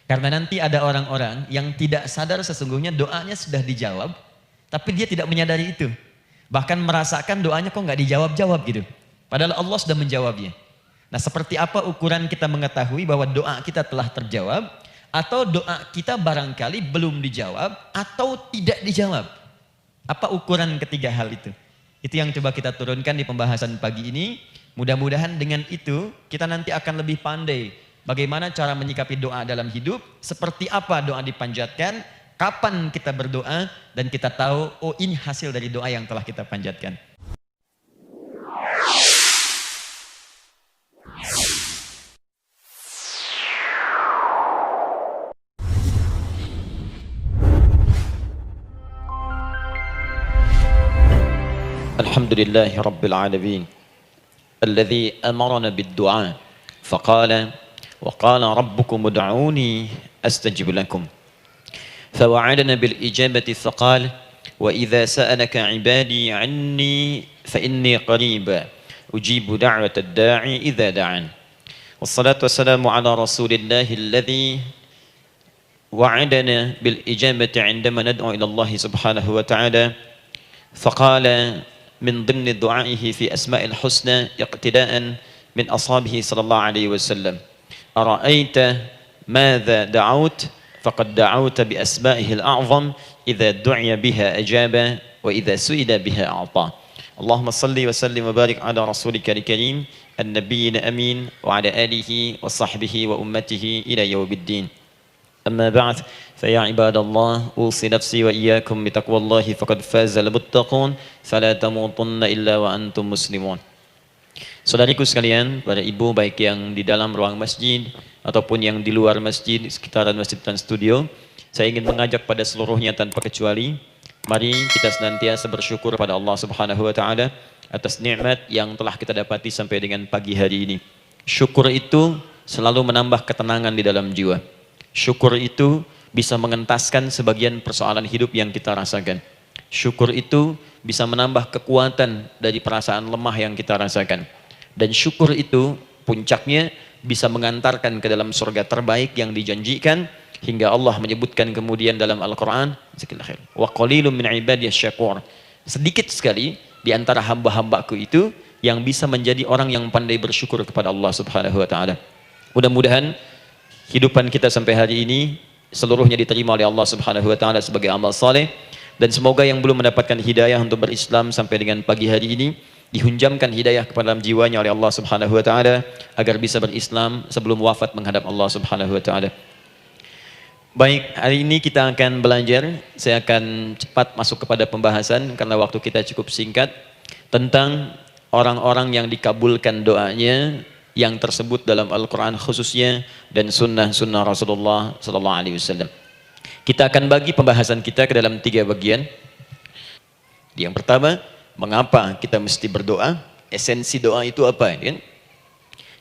Karena nanti ada orang-orang yang tidak sadar sesungguhnya doanya sudah dijawab, tapi dia tidak menyadari itu. Bahkan merasakan doanya kok nggak dijawab-jawab gitu. Padahal Allah sudah menjawabnya. Nah, seperti apa ukuran kita mengetahui bahwa doa kita telah terjawab, atau doa kita barangkali belum dijawab, atau tidak dijawab? Apa ukuran ketiga hal itu? Itu yang coba kita turunkan di pembahasan pagi ini. Mudah-mudahan dengan itu kita nanti akan lebih pandai bagaimana cara menyikapi doa dalam hidup, seperti apa doa dipanjatkan, kapan kita berdoa, dan kita tahu, oh ini hasil dari doa yang telah kita panjatkan. Alhamdulillahi Rabbil Alamin Alladhi amarana bid-du'a faqala wa qala rabbukum ud'uni astajib lakum fawa'adana bil-ijabati faqala wa idha sa'alaka ibadi anni fa inni qariba ujibu da'wata ad-da'i idha da'an wassalatu wassalamu ala rasulillahi alladhi wa'adana bil-ijabati 'indama nad'u ila Allah subhanahu wa ta'ala faqala من ضمن دعائه في أسماء الحسنى اقتداء من أصحابه صلى الله عليه وسلم أرأيت ماذا دعوت فقد دعوت بأسمائه الأعظم إذا دعي بها أجاب وإذا سئل بها أعطى اللهم صل وسلم وبارك على رسولك الكريم النبي الأمين وعلى آله وصحبه وأمته إلى يوم الدين أما بعد فيا عباد الله أوصي نفسي وإياكم بتقوى الله فقد فاز المتقون فلا تموتن إلا وأنتم مسلمون. Saudariku sekalian, para ibu baik yang di dalam ruang masjid ataupun yang di luar masjid, sekitaran masjid dan studio, saya ingin mengajak pada seluruhnya tanpa kecuali, mari kita senantiasa bersyukur pada Allah Subhanahu wa taala atas nikmat yang telah kita dapati sampai dengan pagi hari ini. Syukur itu selalu menambah ketenangan di dalam jiwa. Syukur itu bisa mengentaskan sebagian persoalan hidup yang kita rasakan. Syukur itu bisa menambah kekuatan dari perasaan lemah yang kita rasakan. Dan syukur itu puncaknya bisa mengantarkan ke dalam surga terbaik yang dijanjikan, hingga Allah menyebutkan kemudian dalam Al-Quran, wa qalilun min ibadiyas syakur. Sedikit sekali di antara hamba-hambaku itu yang bisa menjadi orang yang pandai bersyukur kepada Allah Subhanahu wa taala. Mudah-mudahan hidupan kita sampai hari ini seluruhnya diterima oleh Allah Subhanahu wa taala sebagai amal saleh, dan semoga yang belum mendapatkan hidayah untuk berislam sampai dengan pagi hari ini dihunjamkan hidayah kepada dalam jiwanya oleh Allah Subhanahu wa taala agar bisa berislam sebelum wafat menghadap Allah Subhanahu wa taala. Baik, hari ini kita akan belajar, saya akan cepat masuk kepada pembahasan karena waktu kita cukup singkat, tentang orang-orang yang dikabulkan doanya yang tersebut dalam Al-Quran khususnya dan sunnah-sunnah Rasulullah Sallallahu Alaihi Wasallam. Kita akan bagi pembahasan kita ke dalam 3 bagian. Yang pertama, mengapa kita mesti berdoa? Esensi doa itu apa? Kan?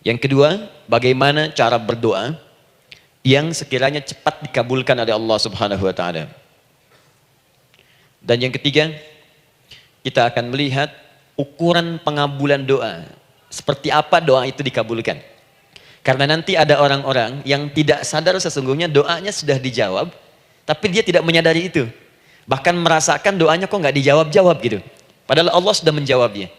Yang kedua, bagaimana cara berdoa yang sekiranya cepat dikabulkan oleh Allah Subhanahu Wa Taala. Dan yang ketiga, kita akan melihat ukuran pengabulan doa. Seperti apa doa itu dikabulkan. Karena nanti ada orang-orang yang tidak sadar sesungguhnya doanya sudah dijawab, tapi dia tidak menyadari itu. Bahkan merasakan doanya kok nggak dijawab-jawab gitu. Padahal Allah sudah menjawabnya.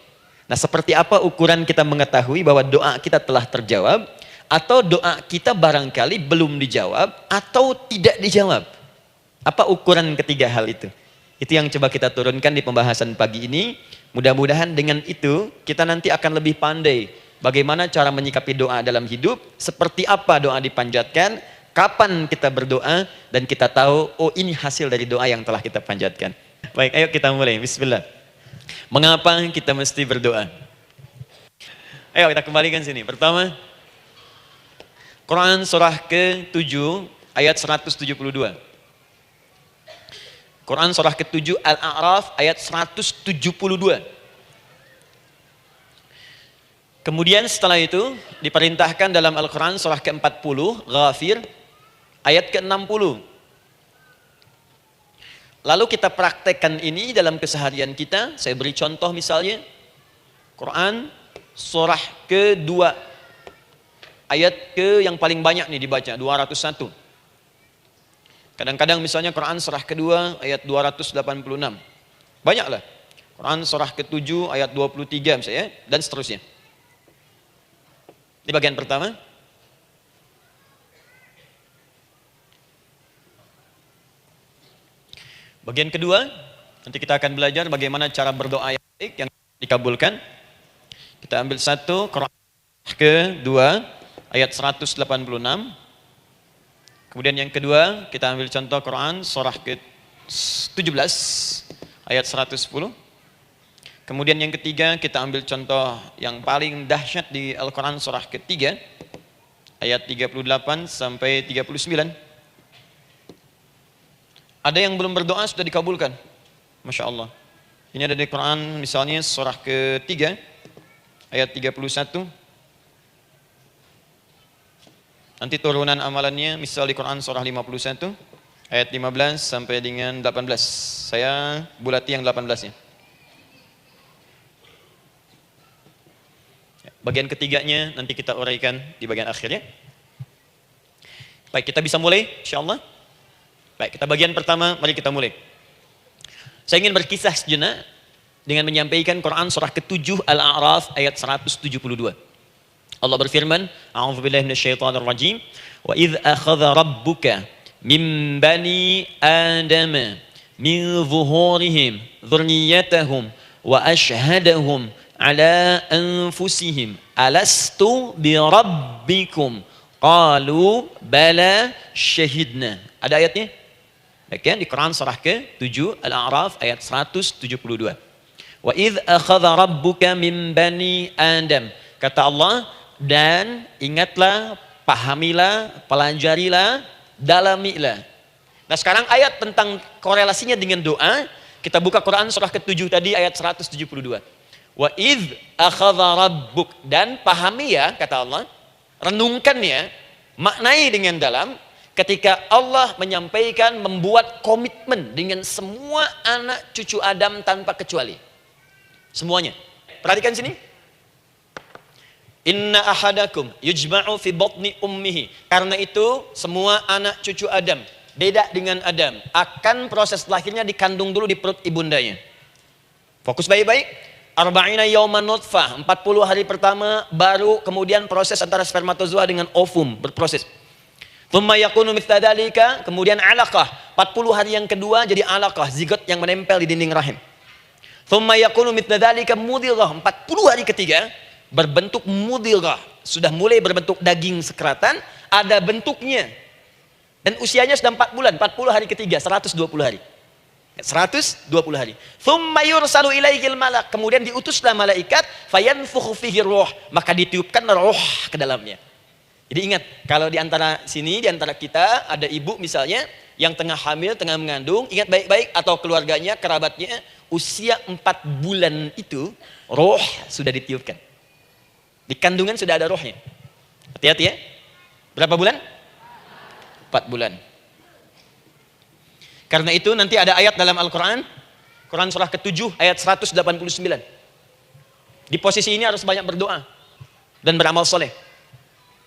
Nah, seperti apa ukuran kita mengetahui bahwa doa kita telah terjawab, atau doa kita barangkali belum dijawab, atau tidak dijawab? Apa ukuran ketiga hal itu? Itu yang coba kita turunkan di pembahasan pagi ini. Mudah-mudahan dengan itu kita nanti akan lebih pandai bagaimana cara menyikapi doa dalam hidup, seperti apa doa dipanjatkan, kapan kita berdoa, dan kita tahu, oh ini hasil dari doa yang telah kita panjatkan. Baik, ayo kita mulai. Bismillah. Mengapa kita mesti berdoa? Ayo kita kembalikan sini. Pertama, Quran surah ke-7 ayat 172. Quran surah ke-7 Al-A'raf ayat 172. Kemudian setelah itu diperintahkan dalam Al-Quran surah ke-40 Ghafir ayat ke-60. Lalu kita praktekkan ini dalam keseharian kita. Saya beri contoh misalnya Quran surah ke-2 ayat ke yang paling banyak nih dibaca 201. Kadang-kadang misalnya Quran surah kedua ayat 286. Banyaklah. Quran surah ke-7 ayat 23 misalnya, dan seterusnya. Ini bagian pertama. Bagian kedua, nanti kita akan belajar bagaimana cara berdoa yang baik yang dikabulkan. Kita ambil satu, Quran kedua ayat 186. Kemudian yang kedua, kita ambil contoh Quran surah ke-17 ayat 110. Kemudian yang ketiga, kita ambil contoh yang paling dahsyat di Al-Quran surah ketiga ayat 38 sampai 39. Ada yang belum berdoa sudah dikabulkan. Masya Allah. Ini ada di Quran misalnya surah ketiga ayat 31. Nanti turunan amalannya misal di Quran surah 51 ayat 15 sampai dengan 18. Saya bulati yang 18-nya. Bagian ketiganya nanti kita uraikan di bagian akhirnya. Baik, kita bisa mulai insyaallah. Baik, kita bagian pertama, mari kita mulai. Saya ingin berkisah sejenak dengan menyampaikan Quran surah ke-7 Al-A'raf ayat 172. Allah berfirman, A'udzubillahi minasyaitonir rajim, wa idz akhadha rabbuka min bani adama min zuhurihim dzurriyyatahum wa ashhadahum ala anfusihim alastu bi rabbikum qalu bala syahidna. Ada ayatnya? Baik, di Quran surah ke-7 Al-A'raf ayat 172. Wa idz akhadha rabbuka min bani Adam. Kata Allah, dan ingatlah, pahamilah, pelajarilah, dalamilah. Nah, sekarang ayat tentang korelasinya dengan doa, kita buka Quran surah ke-7 tadi ayat 172. Wa idz akhadha rabbuk, dan pahami ya, kata Allah, renungkan ya, maknai dengan dalam. Ketika Allah menyampaikan, membuat komitmen dengan semua anak cucu Adam tanpa kecuali. Semuanya. Perhatikan sini. Inna ahadakum yujma'u fi batni ummihi. Karena itu semua anak cucu Adam, beda dengan Adam, akan proses lahirnya dikandung dulu di perut ibundanya. Fokus baik-baik. Arba'ina yawman nutfah, 40 hari pertama baru kemudian proses antara spermatozoa dengan ovum berproses. Thumma yakunu mithla dzalika, kemudian alaqah, 40 hari yang kedua jadi alaqah, zigot yang menempel di dinding rahim. Thumma yakunu mithla dzalika mudghah, 40 hari ketiga berbentuk mudghah, sudah mulai berbentuk daging sekeratan, ada bentuknya. Dan usianya sudah 4 bulan, 40 hari ketiga, 120 hari. 120 hari. Thumma yursalu ilaihil malak, kemudian diutuslah malaikat, fayanfukhu fihi ruh, maka ditiupkan roh ke dalamnya. Jadi ingat, kalau di antara sini, di antara kita ada ibu misalnya yang tengah hamil, tengah mengandung, ingat baik-baik, atau keluarganya, kerabatnya, usia 4 bulan itu roh sudah ditiupkan. Di kandungan sudah ada rohnya. Hati-hati ya. Berapa bulan? 4 bulan. Karena itu nanti ada ayat dalam Al-Quran, Quran surah ke-7 ayat 189. Di posisi ini harus banyak berdoa dan beramal soleh.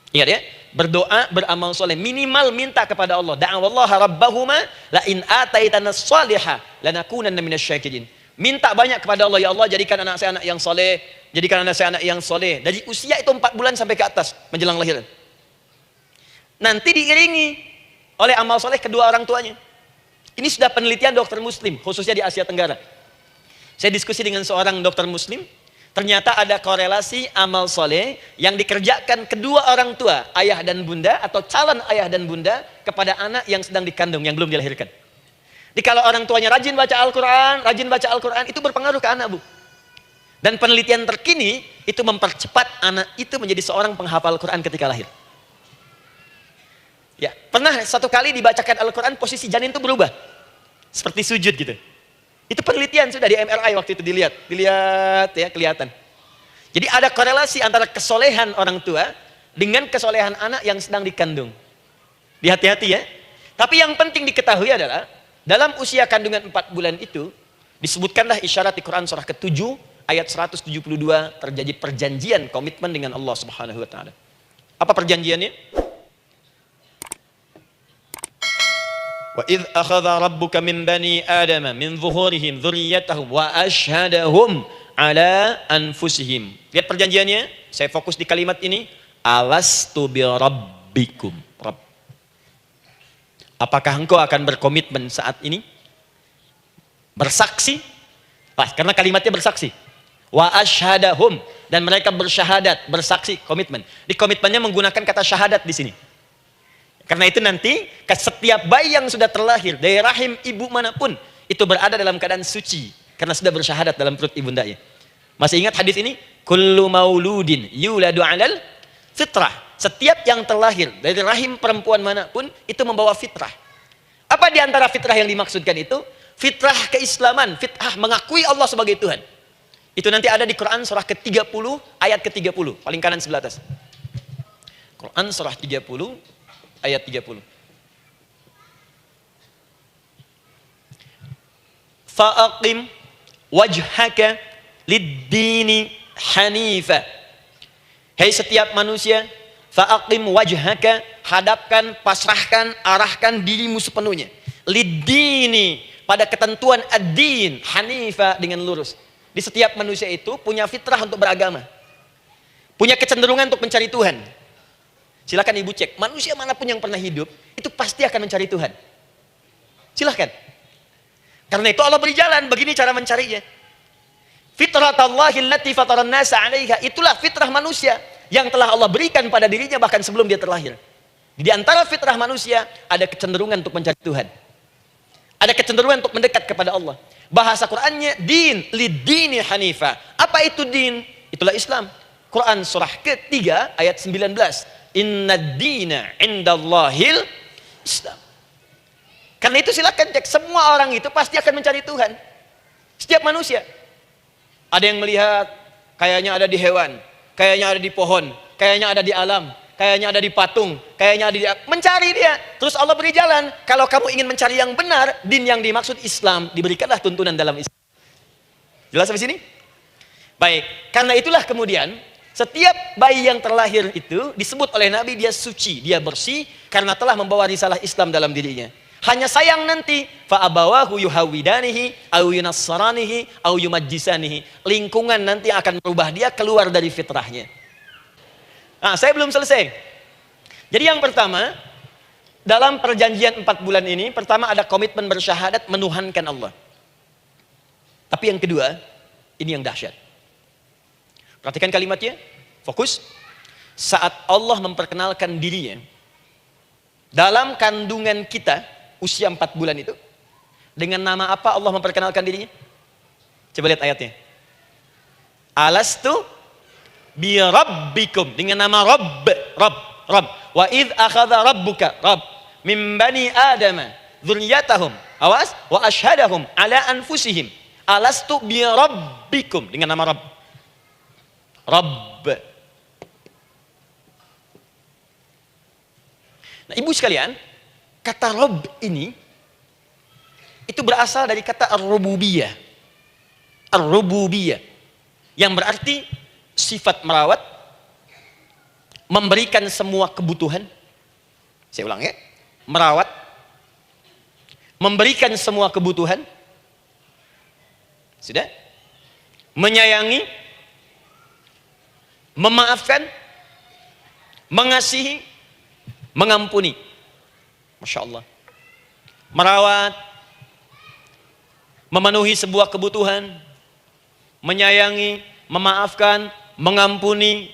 Ingat ya, berdoa, beramal soleh, minimal minta kepada Allah. Da'awallaha rabbahuma la in ataitana salihah lanakunanna minasyakirin. Minta banyak kepada Allah, ya Allah jadikan anak saya anak yang soleh, jadikan anak saya anak yang soleh. Dari usia itu 4 bulan sampai ke atas menjelang lahiran. Nanti diiringi oleh amal soleh kedua orang tuanya. Ini sudah penelitian dokter muslim, khususnya di Asia Tenggara. Saya diskusi dengan seorang dokter muslim, ternyata ada korelasi amal soleh yang dikerjakan kedua orang tua, ayah dan bunda, atau calon ayah dan bunda, kepada anak yang sedang dikandung, yang belum dilahirkan. Jadi kalau orang tuanya rajin baca Al-Quran, itu berpengaruh ke anak, Bu. Dan penelitian terkini, itu mempercepat anak itu menjadi seorang penghafal Al-Quran ketika lahir. Ya, pernah satu kali dibacakan Al-Quran, posisi janin itu berubah. Seperti sujud gitu. Itu penelitian sudah di MRI waktu itu dilihat ya, kelihatan. Jadi ada korelasi antara kesolehan orang tua dengan kesolehan anak yang sedang dikandung. Hati-hati ya. Tapi yang penting diketahui adalah dalam usia kandungan 4 bulan itu disebutkanlah isyarat di Quran surah ke-7 ayat 172 terjadi perjanjian komitmen dengan Allah Subhanahu wa taala. Apa perjanjiannya? Wa idh akhadha rabbuka min bani Adama min zuhurihim dzurriyyatahum wa asyhadahum ala anfusihim. Lihat perjanjiannya, saya fokus di kalimat ini. Alastu bi rabbikum. Rabb. Apakah engkau akan berkomitmen saat ini? Bersaksi? Pas, karena kalimatnya bersaksi. Wa asyhadahum, dan mereka bersyahadat, bersaksi, komitmen. Di komitmennya menggunakan kata syahadat di sini. Karena itu nanti setiap bayi yang sudah terlahir dari rahim ibu manapun itu berada dalam keadaan suci karena sudah bersyahadat dalam perut ibundanya. Masih ingat hadis ini? Kullu mauludin yuladu 'alal fitrah. Setiap yang terlahir dari rahim perempuan manapun itu membawa fitrah. Apa di antara fitrah yang dimaksudkan itu? Fitrah keislaman, fitrah mengakui Allah sebagai Tuhan. Itu nanti ada di Quran surah ke-30 ayat ke-30, paling kanan sebelah atas. Quran surah 30 ayat 30. Fa'aqim wajhaka lid-dini hanifa. Hai setiap manusia, fa'aqim wajhaka, hadapkan, pasrahkan, arahkan dirimu sepenuhnya. Lid-dini, pada ketentuan ad-din, hanifa, dengan lurus. Di setiap manusia itu punya fitrah untuk beragama. Punya kecenderungan untuk mencari Tuhan. Silakan ibu cek, manusia manapun yang pernah hidup, itu pasti akan mencari Tuhan. Silakan. Karena itu Allah beri jalan, begini cara mencarinya. Fitratallahi allati fataran nasa 'alaiha, itulah fitrah manusia yang telah Allah berikan pada dirinya bahkan sebelum dia terlahir. Di antara fitrah manusia ada kecenderungan untuk mencari Tuhan. Ada kecenderungan untuk mendekat kepada Allah. Bahasa Qur'annya din, lid-dini hanifa. Apa itu din? Itulah Islam. Quran surah ke-3 ayat 19. Inna dina indallahil Islam. Karena itu silakan cek, semua orang itu pasti akan mencari Tuhan. Setiap manusia. Ada yang melihat kayaknya ada di hewan, kayaknya ada di pohon, kayaknya ada di alam, kayaknya ada di patung, kayaknya ada di mencari dia. Terus Allah beri jalan. Kalau kamu ingin mencari yang benar, din yang dimaksud Islam, diberikanlah tuntunan dalam Islam. Jelas sampai sini? Baik, karena itulah kemudian setiap bayi yang terlahir itu disebut oleh Nabi dia suci, dia bersih karena telah membawa risalah Islam dalam dirinya. Hanya sayang nanti fa abawahu yuhawidanihi au yunassaranihi au yumajjisanihi. Lingkungan nanti akan merubah dia keluar dari fitrahnya. Nah, saya belum selesai. Jadi yang pertama, dalam perjanjian 4 bulan ini, pertama ada komitmen bersyahadat menuhankan Allah. Tapi yang kedua, ini yang dahsyat. Perhatikan kalimatnya, fokus. Saat Allah memperkenalkan dirinya dalam kandungan kita, usia 4 bulan itu, dengan nama apa Allah memperkenalkan dirinya? Coba lihat ayatnya. Alastu bi rabbikum, dengan nama Rabb, Rabb. Wa idh akhadha rabbuka, Rabb, min bani Adama dzurriyyatahum, awas, wa asyhadahum ala anfusihim. Alastu bi rabbikum, dengan nama Rabb. Rabb. Nah, ibu sekalian, kata Rabb ini itu berasal dari kata ar-rububiyah. Ar-rububiyah yang berarti sifat merawat, memberikan semua kebutuhan. Saya ulang ya. Merawat, memberikan semua kebutuhan. Sudah? Menyayangi, memaafkan, mengasihi, mengampuni. Masya Allah. Merawat, memenuhi sebuah kebutuhan, menyayangi, memaafkan, mengampuni.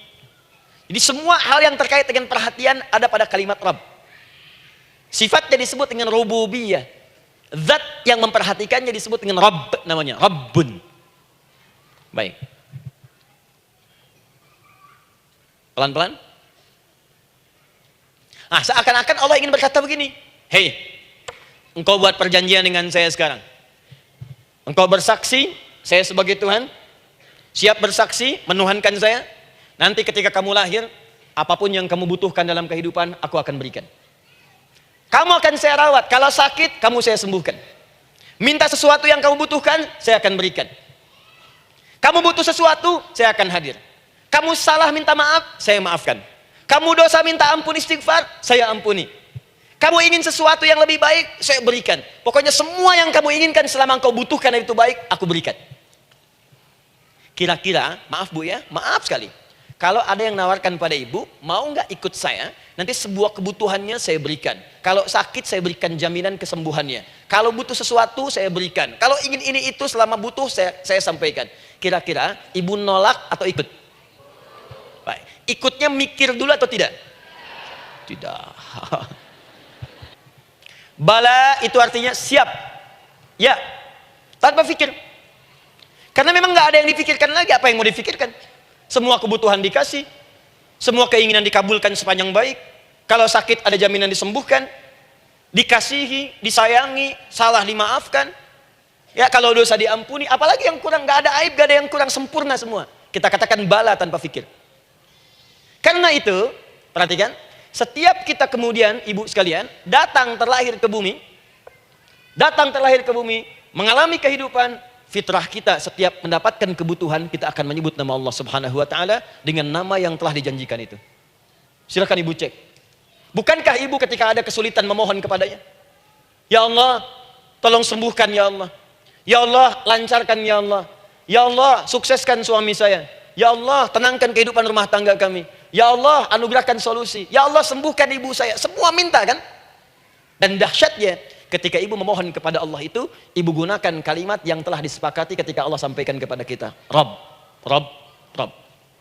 Jadi semua hal yang terkait dengan perhatian ada pada kalimat Rabb. Sifatnya disebut dengan rububiyah. Zat yang memperhatikannya disebut dengan Rabb, namanya Rabbun. Baik. Pelan-pelan. Nah, seakan-akan Allah ingin berkata begini. Hei, engkau buat perjanjian dengan saya sekarang. Engkau bersaksi, saya sebagai Tuhan. Siap bersaksi, menuhankan saya. Nanti ketika kamu lahir, apapun yang kamu butuhkan dalam kehidupan, aku akan berikan. Kamu akan saya rawat. Kalau sakit, kamu saya sembuhkan. Minta sesuatu yang kamu butuhkan, saya akan berikan. Kamu butuh sesuatu, saya akan hadir. Kamu salah minta maaf, saya maafkan. Kamu dosa minta ampun istighfar, saya ampuni. Kamu ingin sesuatu yang lebih baik, saya berikan. Pokoknya semua yang kamu inginkan selama engkau butuhkan itu baik, aku berikan. Kira-kira, maaf Bu ya, maaf sekali. Kalau ada yang nawarkan pada ibu, mau nggak ikut saya? Nanti sebuah kebutuhannya saya berikan. Kalau sakit saya berikan jaminan kesembuhannya. Kalau butuh sesuatu saya berikan. Kalau ingin ini itu selama butuh saya sampaikan. Kira-kira ibu nolak atau ikut? Baik. Ikutnya mikir dulu atau tidak? Tidak. Bala itu artinya siap. Ya. Tanpa pikir. Karena memang nggak ada yang dipikirkan lagi. Apa yang mau dipikirkan? Semua kebutuhan dikasih. Semua keinginan dikabulkan sepanjang baik. Kalau sakit ada jaminan disembuhkan. Dikasihi, disayangi, salah dimaafkan. Ya, kalau dosa diampuni. Apalagi yang kurang, nggak ada aib, nggak ada yang kurang, sempurna semua. Kita katakan bala tanpa pikir. Karena itu, perhatikan. Setiap kita kemudian, ibu sekalian, datang terlahir ke bumi. Datang terlahir ke bumi. Mengalami kehidupan. Fitrah kita setiap mendapatkan kebutuhan kita akan menyebut nama Allah Subhanahu wa taala dengan nama yang telah dijanjikan itu. Silakan ibu cek. Bukankah ibu ketika ada kesulitan memohon kepadanya? Ya Allah, tolong sembuhkan ya Allah. Ya Allah, lancarkan ya Allah. Ya Allah, sukseskan suami saya. Ya Allah, tenangkan kehidupan rumah tangga kami. Ya Allah, anugerahkan solusi. Ya Allah, sembuhkan ibu saya. Semua minta kan? Dan dahsyatnya ketika ibu memohon kepada Allah itu, ibu gunakan kalimat yang telah disepakati ketika Allah sampaikan kepada kita. Rabb, Rabb, Rabb.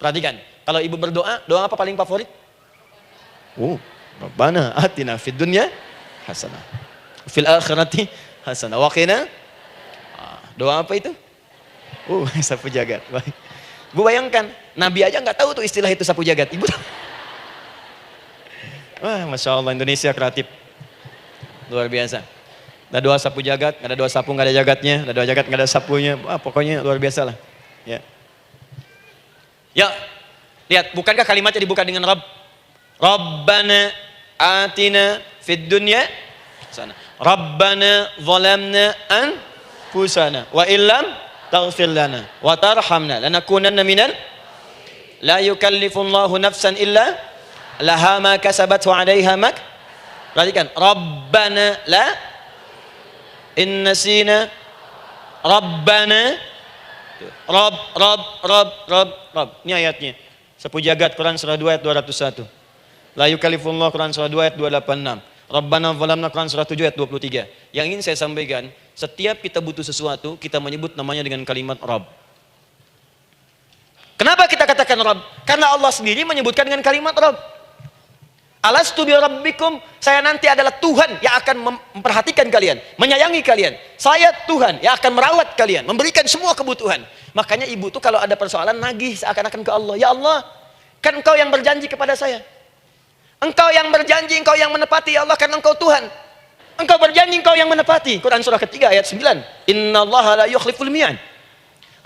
Perhatikan, kalau ibu berdoa, doa apa paling favorit? Rabbana atina fid dunya hasanah. Fil akhirati hasanah. Wa qina. Doa apa itu? Sapu jagat. Bu bayangkan, Nabi aja nggak tahu tuh istilah itu sapu jagat. Ibu tahu? Wah, Masya Allah, Indonesia kreatif. Luar biasa. Ada doa sapu jagat, ada doa sapu nggak ada jagatnya, ada doa jagat nggak ada sapunya. Wah, pokoknya luar biasa lah. Ya. Ya, lihat, bukankah kalimatnya dibuka dengan Rabb? Rabbana atina fid dunya sana. Rabbana zalamna anfusana wa illam taghfir lana wa tarhamna lanakunanna minal la yukallifullahu nafsan illa laha ma kasabat wa 'alaiha mak. Perhatikan, Rabbana la inna sina Rabbana Rabb. Ini ayatnya. Sapu jagat Quran surah 2 ayat 201. La yukallifullah Quran surah 2 ayat 286. Rabbana zalamna Quran surah 7 ayat 23. Yang ingin saya sampaikan, setiap kita butuh sesuatu, kita menyebut namanya dengan kalimat Rabb. Kenapa kita katakan Rabb? Karena Allah sendiri menyebutkan dengan kalimat Rabb. Alastu bi rabbikum, saya nanti adalah Tuhan yang akan memperhatikan kalian, menyayangi kalian. Saya Tuhan yang akan merawat kalian, memberikan semua kebutuhan. Makanya ibu tuh kalau ada persoalan nagih seakan-akan ke Allah. Ya Allah, kan engkau yang berjanji kepada saya. Engkau yang berjanji, engkau yang menepati ya Allah, karena engkau Tuhan. Engkau berjanji, engkau yang menepati. Quran surah ketiga ayat 9. Innallaha la yukhliful mi'ad.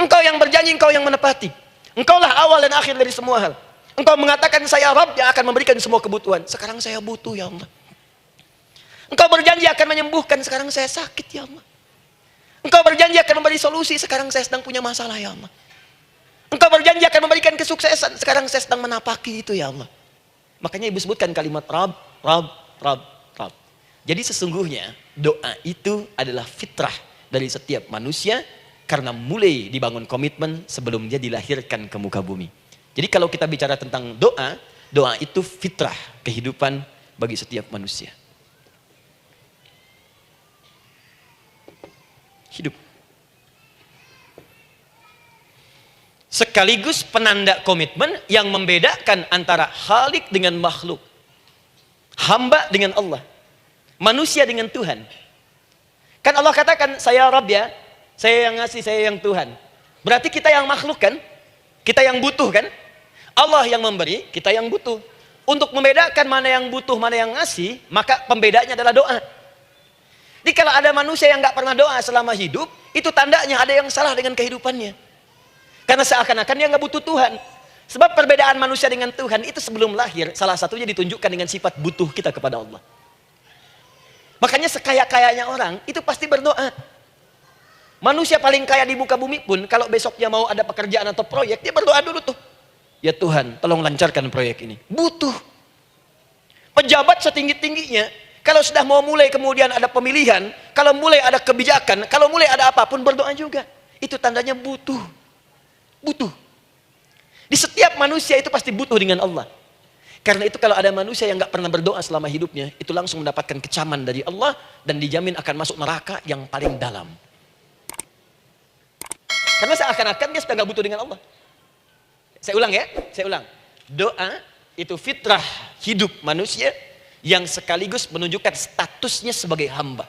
Engkau yang berjanji, engkau yang menepati. Engkaulah awal dan akhir dari semua hal. Engkau mengatakan saya Rabb yang akan memberikan semua kebutuhan. Sekarang saya butuh ya Allah. Engkau berjanji akan menyembuhkan. Sekarang saya sakit ya Allah. Engkau berjanji akan memberi solusi. Sekarang saya sedang punya masalah ya Allah. Engkau berjanji akan memberikan kesuksesan. Sekarang saya sedang menapaki itu ya Allah. Makanya ibu sebutkan kalimat Rabb, Rabb, Rabb, Rabb. Jadi sesungguhnya doa itu adalah fitrah dari setiap manusia. Karena mulai dibangun komitmen sebelum dia dilahirkan ke muka bumi. Jadi kalau kita bicara tentang doa, doa itu fitrah kehidupan bagi setiap manusia. Hidup. Sekaligus penanda komitmen yang membedakan antara Khalik dengan makhluk. Hamba dengan Allah. Manusia dengan Tuhan. Kan Allah katakan, saya Rabb ya, saya yang ngasih, saya yang Tuhan. Berarti kita yang makhluk kan? Kita yang butuh kan? Allah yang memberi, kita yang butuh. Untuk membedakan mana yang butuh, mana yang ngasih, maka pembedanya adalah doa. Jadi kalau ada manusia yang nggak pernah doa selama hidup, itu tandanya ada yang salah dengan kehidupannya. Karena seakan-akan dia nggak butuh Tuhan. Sebab perbedaan manusia dengan Tuhan itu sebelum lahir, salah satunya ditunjukkan dengan sifat butuh kita kepada Allah. Makanya sekaya-kayanya orang, itu pasti berdoa. Manusia paling kaya di muka bumi pun, kalau besoknya mau ada pekerjaan atau proyek, dia berdoa dulu tuh. Ya Tuhan, tolong lancarkan proyek ini. Butuh. Pejabat setinggi-tingginya, Kalau sudah mau mulai kemudian ada pemilihan, kalau mulai ada kebijakan, kalau mulai ada apapun berdoa juga. Itu tandanya butuh. Butuh. Di setiap manusia itu pasti butuh dengan Allah. Karena itu kalau ada manusia yang nggak pernah berdoa selama hidupnya, itu langsung mendapatkan kecaman dari Allah dan dijamin akan masuk neraka yang paling dalam. Karena seakan-akan dia sudah nggak butuh dengan Allah. Saya ulang ya, saya ulang. Doa itu fitrah hidup manusia yang sekaligus menunjukkan statusnya sebagai hamba.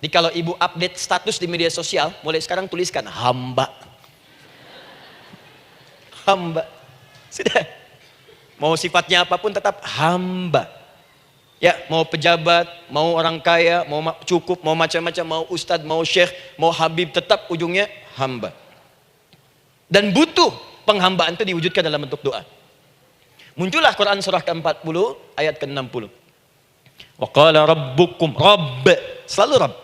Jadi kalau ibu update status di media sosial, mulai sekarang tuliskan hamba. Hamba. Sudah. Mau sifatnya apapun tetap hamba. Ya, mau pejabat, mau orang kaya, mau cukup, mau macam-macam, mau ustadz, mau syekh, mau habib, tetap ujungnya hamba. Dan butuh penghambaan itu diwujudkan dalam bentuk doa. Muncullah Quran surah ke-40 ayat ke-60. Wa qala rabbukum, rabb, selalu rabb.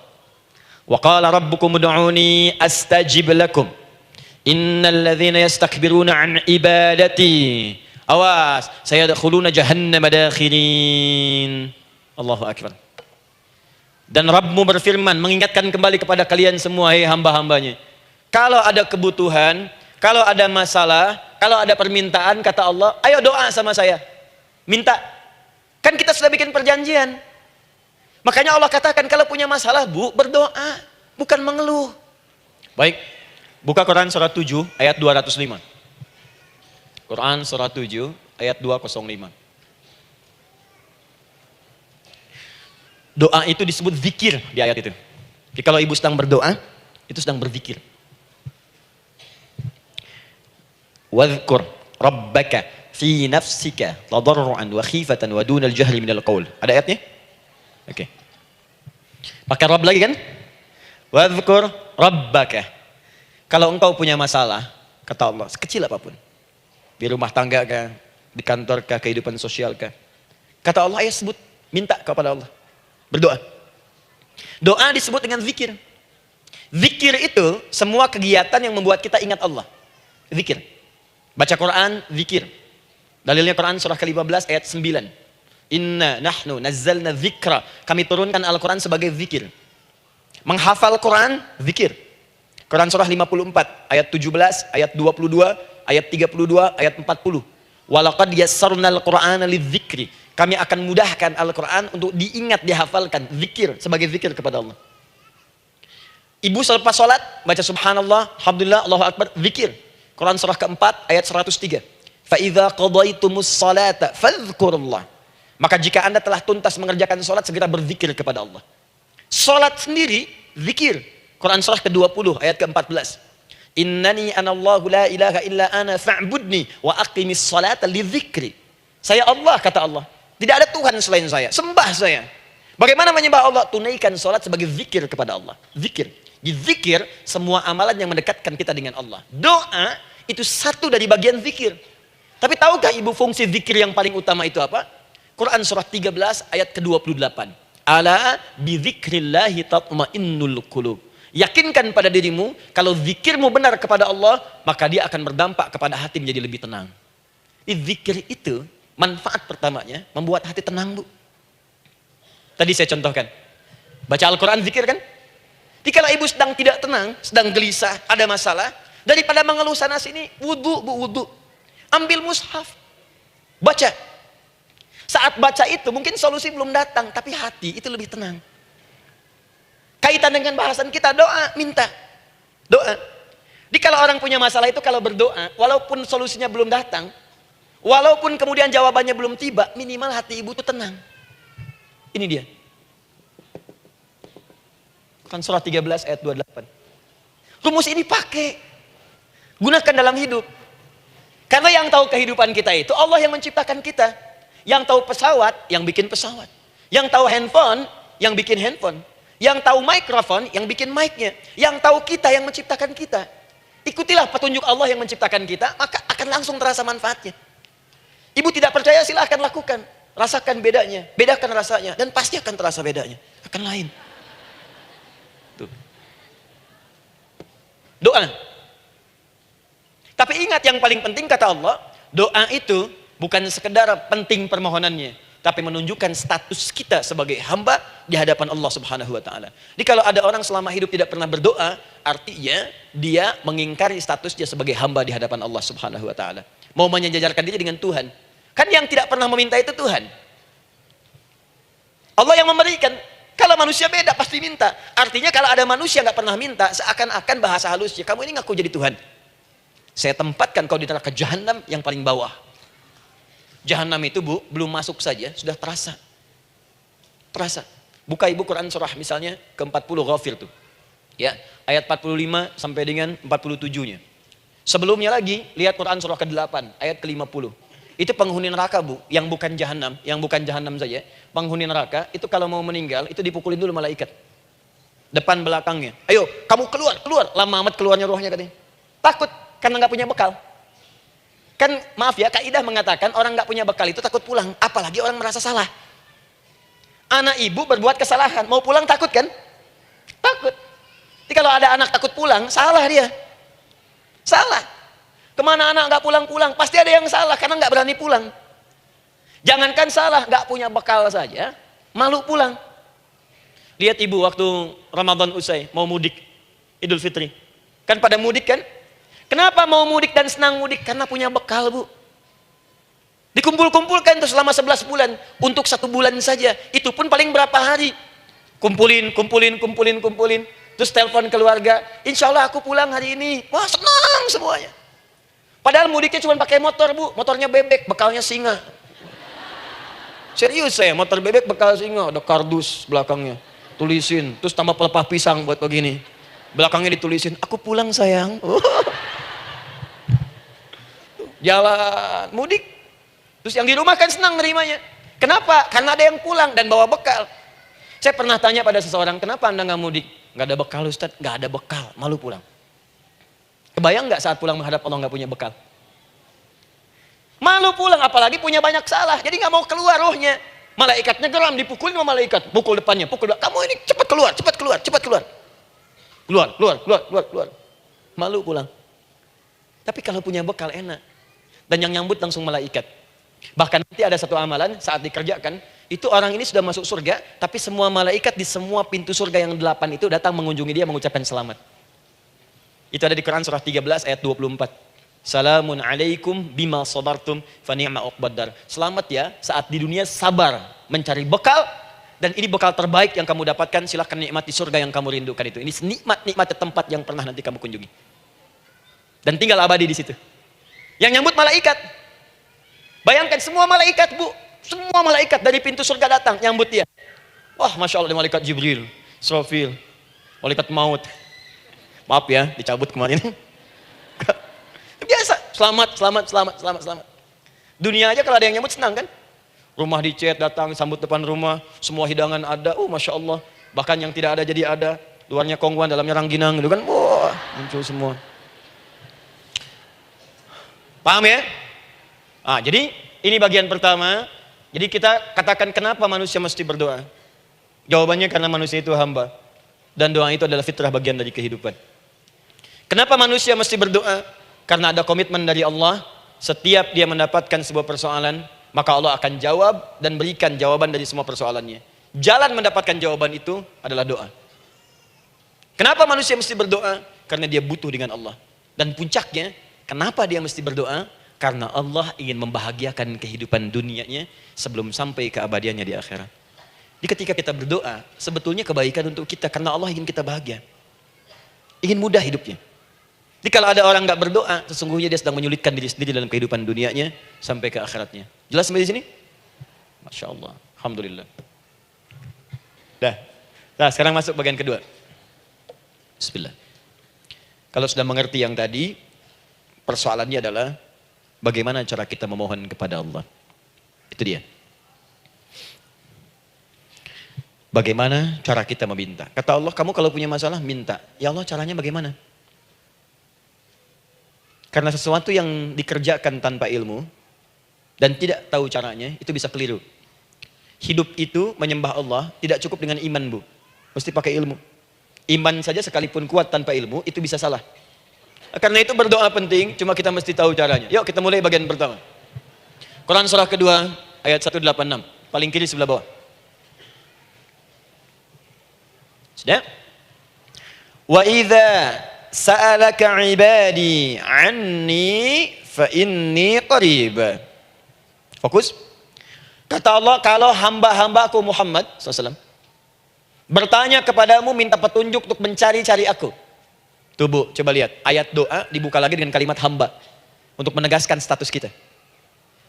Wa qala rabbukum ud'uni astajib lakum. Innal ladzina yastakbiruna an ibadati, awas, sayadkhuluna jahannama dakhirin. Allahu akbar. Dan Rabbmu berfirman, mengingatkan kembali kepada kalian semua, hei hamba-hambanya. Kalau ada kebutuhan, kalau ada masalah, kalau ada permintaan, kata Allah, ayo doa sama saya. Minta. Kan kita sudah bikin perjanjian. Makanya Allah katakan, kalau punya masalah, berdoa. Bukan mengeluh. Baik. Buka Quran surah 7 ayat 205. Quran surah 7 ayat 205. Doa itu disebut zikir di ayat itu. Jadi kalau ibu sedang berdoa, itu sedang berzikir. Wadhkur rabbaka fi nafsika tadarruan wa khifatan wa dunal jahri minal qaul. Ada ayatnya? Oke. Pakai Rabb lagi kan? Wadhkur rabbaka. Kalau engkau punya masalah, kata Allah, sekecil apapun, di rumah tangga kah, di kantor kah, kehidupan sosial kah, kata Allah, ayo sebut, minta kepada Allah, berdoa. Doa disebut dengan zikir. Zikir itu semua kegiatan yang membuat kita ingat Allah. Zikir. Baca Quran, zikir. Dalilnya Quran surah ke-15 ayat 9. Inna nahnu nazzalna dzikra. Kami turunkan Al-Quran sebagai zikir. Menghafal Quran, zikir. Quran surah 54 ayat 17, ayat 22, ayat 32, ayat 40. Walaqad yassarnal Qur'ana lidzikri. Kami akan mudahkan Al-Quran untuk diingat, dihafalkan. Zikir, sebagai zikir kepada Allah. Ibu selepas sholat, baca subhanallah, alhamdulillah, Allahu Akbar, zikir. Quran surah keempat, ayat 103. فَإِذَا قَضَيْتُمُ الصَّلَاةَ فَاذْكُرُوا. Maka jika anda telah tuntas mengerjakan sholat, segera berzikir kepada Allah. Sholat sendiri, zikir. Quran surah ke-20, ayat ke-14. Innani anallahu la ilaha illa ana fa'budni wa aqimis salata lidzikri. Saya Allah, kata Allah. Tidak ada Tuhan selain saya. Sembah saya. Bagaimana menyembah Allah? Tunaikan salat sebagai zikir kepada Allah. Zikir. Di zikir, semua amalan yang mendekatkan kita dengan Allah. Doa, itu satu dari bagian zikir. Tapi tahukah ibu fungsi zikir yang paling utama itu apa? Quran surah 13, ayat ke-28. Ala bizikrillahi tatma'innul qulub. Yakinkan pada dirimu, kalau zikirmu benar kepada Allah, maka dia akan berdampak kepada hati menjadi lebih tenang. Zikir itu, manfaat pertamanya, membuat hati tenang, Bu. Tadi saya contohkan. Baca Al-Quran, zikir kan? Jadi kalau ibu sedang tidak tenang, sedang gelisah, ada masalah, daripada mengeluh sana sini, wudu, Bu, wudu. Ambil mushaf. Baca. Saat baca itu, mungkin solusi belum datang, tapi hati itu lebih tenang. Kaitan dengan bahasan kita, doa, minta. Doa. Jadi kalau orang punya masalah itu, kalau berdoa, walaupun solusinya belum datang, walaupun kemudian jawabannya belum tiba, minimal hati ibu itu tenang. Ini dia. Kan surah 13 ayat 28. Rumus ini pakai. Gunakan dalam hidup. Karena yang tahu kehidupan kita itu, Allah yang menciptakan kita. Yang tahu pesawat, yang bikin pesawat. Yang tahu handphone, yang bikin handphone. Yang tahu mikrofon, yang bikin mic-nya. Yang tahu kita, yang menciptakan kita. Ikutilah petunjuk Allah yang menciptakan kita, maka akan langsung terasa manfaatnya. Ibu tidak percaya, silahkan lakukan. Rasakan bedanya, bedakan rasanya, dan pasti akan terasa bedanya. Akan lain. Tuh. Doa. Tapi ingat, yang paling penting kata Allah, doa itu bukan sekedar penting permohonannya. tapi menunjukkan status kita sebagai hamba di hadapan Allah Subhanahu wa taala. Jadi kalau ada orang selama hidup tidak pernah berdoa, artinya dia mengingkari statusnya sebagai hamba di hadapan Allah Subhanahu wa taala. Mau menyejajarkan diri dengan Tuhan. Kan yang tidak pernah meminta itu Tuhan. Allah yang memberikan. Kalau manusia beda pasti minta. Artinya kalau ada manusia nggak pernah minta, seakan-akan bahasa halusnya, kamu ini ngaku jadi Tuhan. Saya tempatkan kau di neraka jahanam yang paling bawah. Jahanam itu bu, belum masuk saja sudah terasa. Terasa. Buka ibu Quran surah misalnya ke-40 Ghafir tuh. Ya, ayat 45 sampai dengan 47-nya. Sebelumnya lagi lihat Quran surah ke-8 ayat ke-50. Itu penghuni neraka bu, yang bukan jahanam saja. Penghuni neraka itu kalau mau meninggal itu dipukulin dulu malaikat. Depan belakangnya. Ayo, kamu keluar. Lama amat keluarnya rohnya katanya. Takut karena nggak punya bekal. Kan maaf ya, kaidah mengatakan orang nggak punya bekal itu takut pulang, apalagi orang merasa salah. Anak ibu berbuat kesalahan, mau pulang takut kan? Takut. Jadi kalau ada anak takut pulang, salah dia. Salah. Kemana anak nggak pulang-pulang, pasti ada yang salah karena nggak berani pulang. Jangankan salah, nggak punya bekal saja, malu pulang. Lihat ibu waktu Ramadan usai, mau mudik, Idul Fitri. Kan pada mudik kan? Kenapa mau mudik dan senang mudik? Karena punya bekal bu. Dikumpul-kumpulkan itu selama 11 bulan. Untuk 1 bulan saja. Itu pun paling berapa hari. Kumpulin. Terus telepon keluarga. Insya Allah aku pulang hari ini. Wah senang semuanya. Padahal mudiknya cuma pakai motor bu. Motornya bebek, bekalnya singa. Serius saya, motor bebek bekal singa. Ada kardus belakangnya. Tulisin. Terus tambah pelepah pisang buat begini. Belakangnya ditulisin, aku pulang sayang. Jalan mudik. Terus yang di rumah kan senang nerimanya. Kenapa? Karena ada yang pulang dan bawa bekal. Saya pernah tanya pada seseorang, kenapa anda nggak mudik? Nggak ada bekal Ustaz, nggak ada bekal, malu pulang. Kebayang nggak saat pulang menghadap Allah nggak punya bekal? Malu pulang, apalagi punya banyak salah. Jadi nggak mau keluar rohnya. Malaikatnya geram, dipukulin sama malaikat. Pukul depannya, pukul belakang. Kamu ini cepat keluar. Keluar. Malu pulang. Tapi kalau punya bekal enak. Dan yang nyambut langsung malaikat. Bahkan nanti ada satu amalan saat dikerjakan, itu orang ini sudah masuk surga, tapi semua malaikat di semua pintu surga yang 8 itu datang mengunjungi dia mengucapkan selamat. Itu ada di Quran surah 13 ayat 24. Salamun alaikum bima sabartum fa ni'ma uqbaddar. Selamat ya saat di dunia sabar mencari bekal, dan ini bekal terbaik yang kamu dapatkan, silahkan nikmati surga yang kamu rindukan itu. Ini nikmat tempat yang pernah nanti kamu kunjungi. Dan tinggal abadi di situ. Yang nyambut malaikat. Bayangkan semua malaikat bu, semua malaikat dari pintu surga datang nyambut dia. Wah masya Allah, malaikat Jibril, Israfil, malaikat maut. Maaf ya, dicabut kemarin. Biasa, selamat. Dunia aja kalau ada yang nyambut senang kan? Rumah dicet, datang, sambut depan rumah, semua hidangan ada, masya Allah. Bahkan yang tidak ada jadi ada, luarnya kongguan, dalamnya rangginang, gitu kan? Wah, muncul semua. Paham ya? Jadi ini bagian pertama. Jadi kita katakan kenapa manusia mesti berdoa? Jawabannya karena manusia itu hamba. Dan doa itu adalah fitrah, bagian dari kehidupan. Kenapa manusia mesti berdoa? Karena ada komitmen dari Allah. Setiap dia mendapatkan sebuah persoalan, maka Allah akan jawab dan berikan jawaban dari semua persoalannya. Jalan mendapatkan jawaban itu adalah doa. Kenapa manusia mesti berdoa? Karena dia butuh dengan Allah. Dan puncaknya, kenapa dia mesti berdoa? Karena Allah ingin membahagiakan kehidupan dunianya sebelum sampai keabadiannya di akhirat. Jadi ketika kita berdoa, sebetulnya kebaikan untuk kita karena Allah ingin kita bahagia. Ingin mudah hidupnya. Jadi kalau ada orang nggak berdoa, sesungguhnya dia sedang menyulitkan diri sendiri dalam kehidupan dunianya sampai ke akhiratnya. Jelas sampai di sini? Masya Allah. Alhamdulillah. Nah, sekarang masuk bagian kedua. Bismillah. Kalau sudah mengerti yang tadi, persoalannya adalah bagaimana cara kita memohon kepada Allah. Itu dia. Bagaimana cara kita meminta? Kata Allah, kamu kalau punya masalah, minta. Ya Allah, caranya bagaimana? Karena sesuatu yang dikerjakan tanpa ilmu dan tidak tahu caranya, itu bisa keliru. Hidup itu menyembah Allah tidak cukup dengan iman bu. Mesti pakai ilmu. Iman saja sekalipun kuat tanpa ilmu, itu bisa salah. Karena itu berdoa penting, cuma kita mesti tahu caranya. Yuk kita mulai bagian pertama. Quran surah kedua ayat 186. paling kiri sebelah bawah. Sudah? Wa idza sa'alaka 'ibadi 'anni fa inni qarib. Fokus. Kata Allah, kalau hamba-hambaku Muhammad SAW bertanya kepadamu, minta petunjuk untuk mencari-cari aku. Tuh Bu, coba lihat. Ayat doa dibuka lagi dengan kalimat hamba. Untuk menegaskan status kita.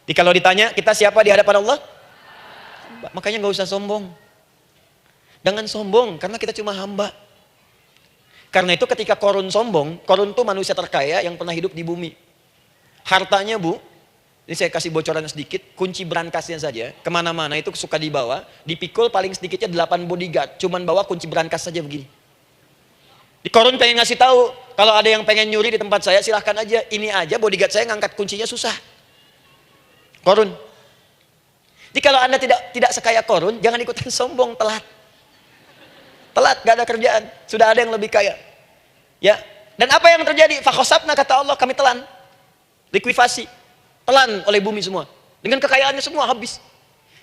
Jadi kalau ditanya, kita siapa di hadapan Allah? Hamba. Makanya nggak usah sombong. Jangan sombong, karena kita cuma hamba. Karena itu ketika Korun sombong, Korun itu manusia terkaya yang pernah hidup di bumi. Hartanya Bu, ini saya kasih bocoran sedikit, kunci berangkasnya saja, kemana-mana itu suka dibawa, dipikul paling sedikitnya 8 bodyguard, cuman bawa kunci berangkas saja begini. Di Korun pengen ngasih tahu, kalau ada yang pengen nyuri di tempat saya silahkan aja, ini aja bodyguard saya ngangkat kuncinya susah. Korun. Jadi kalau Anda tidak sekaya Korun, jangan ikutan sombong, telat. Telat, gak ada kerjaan. Sudah ada yang lebih kaya. Ya. Dan apa yang terjadi? Fakhosabna, kata Allah, kami telan. Likuifasi. Telan oleh bumi semua. Dengan kekayaannya semua habis.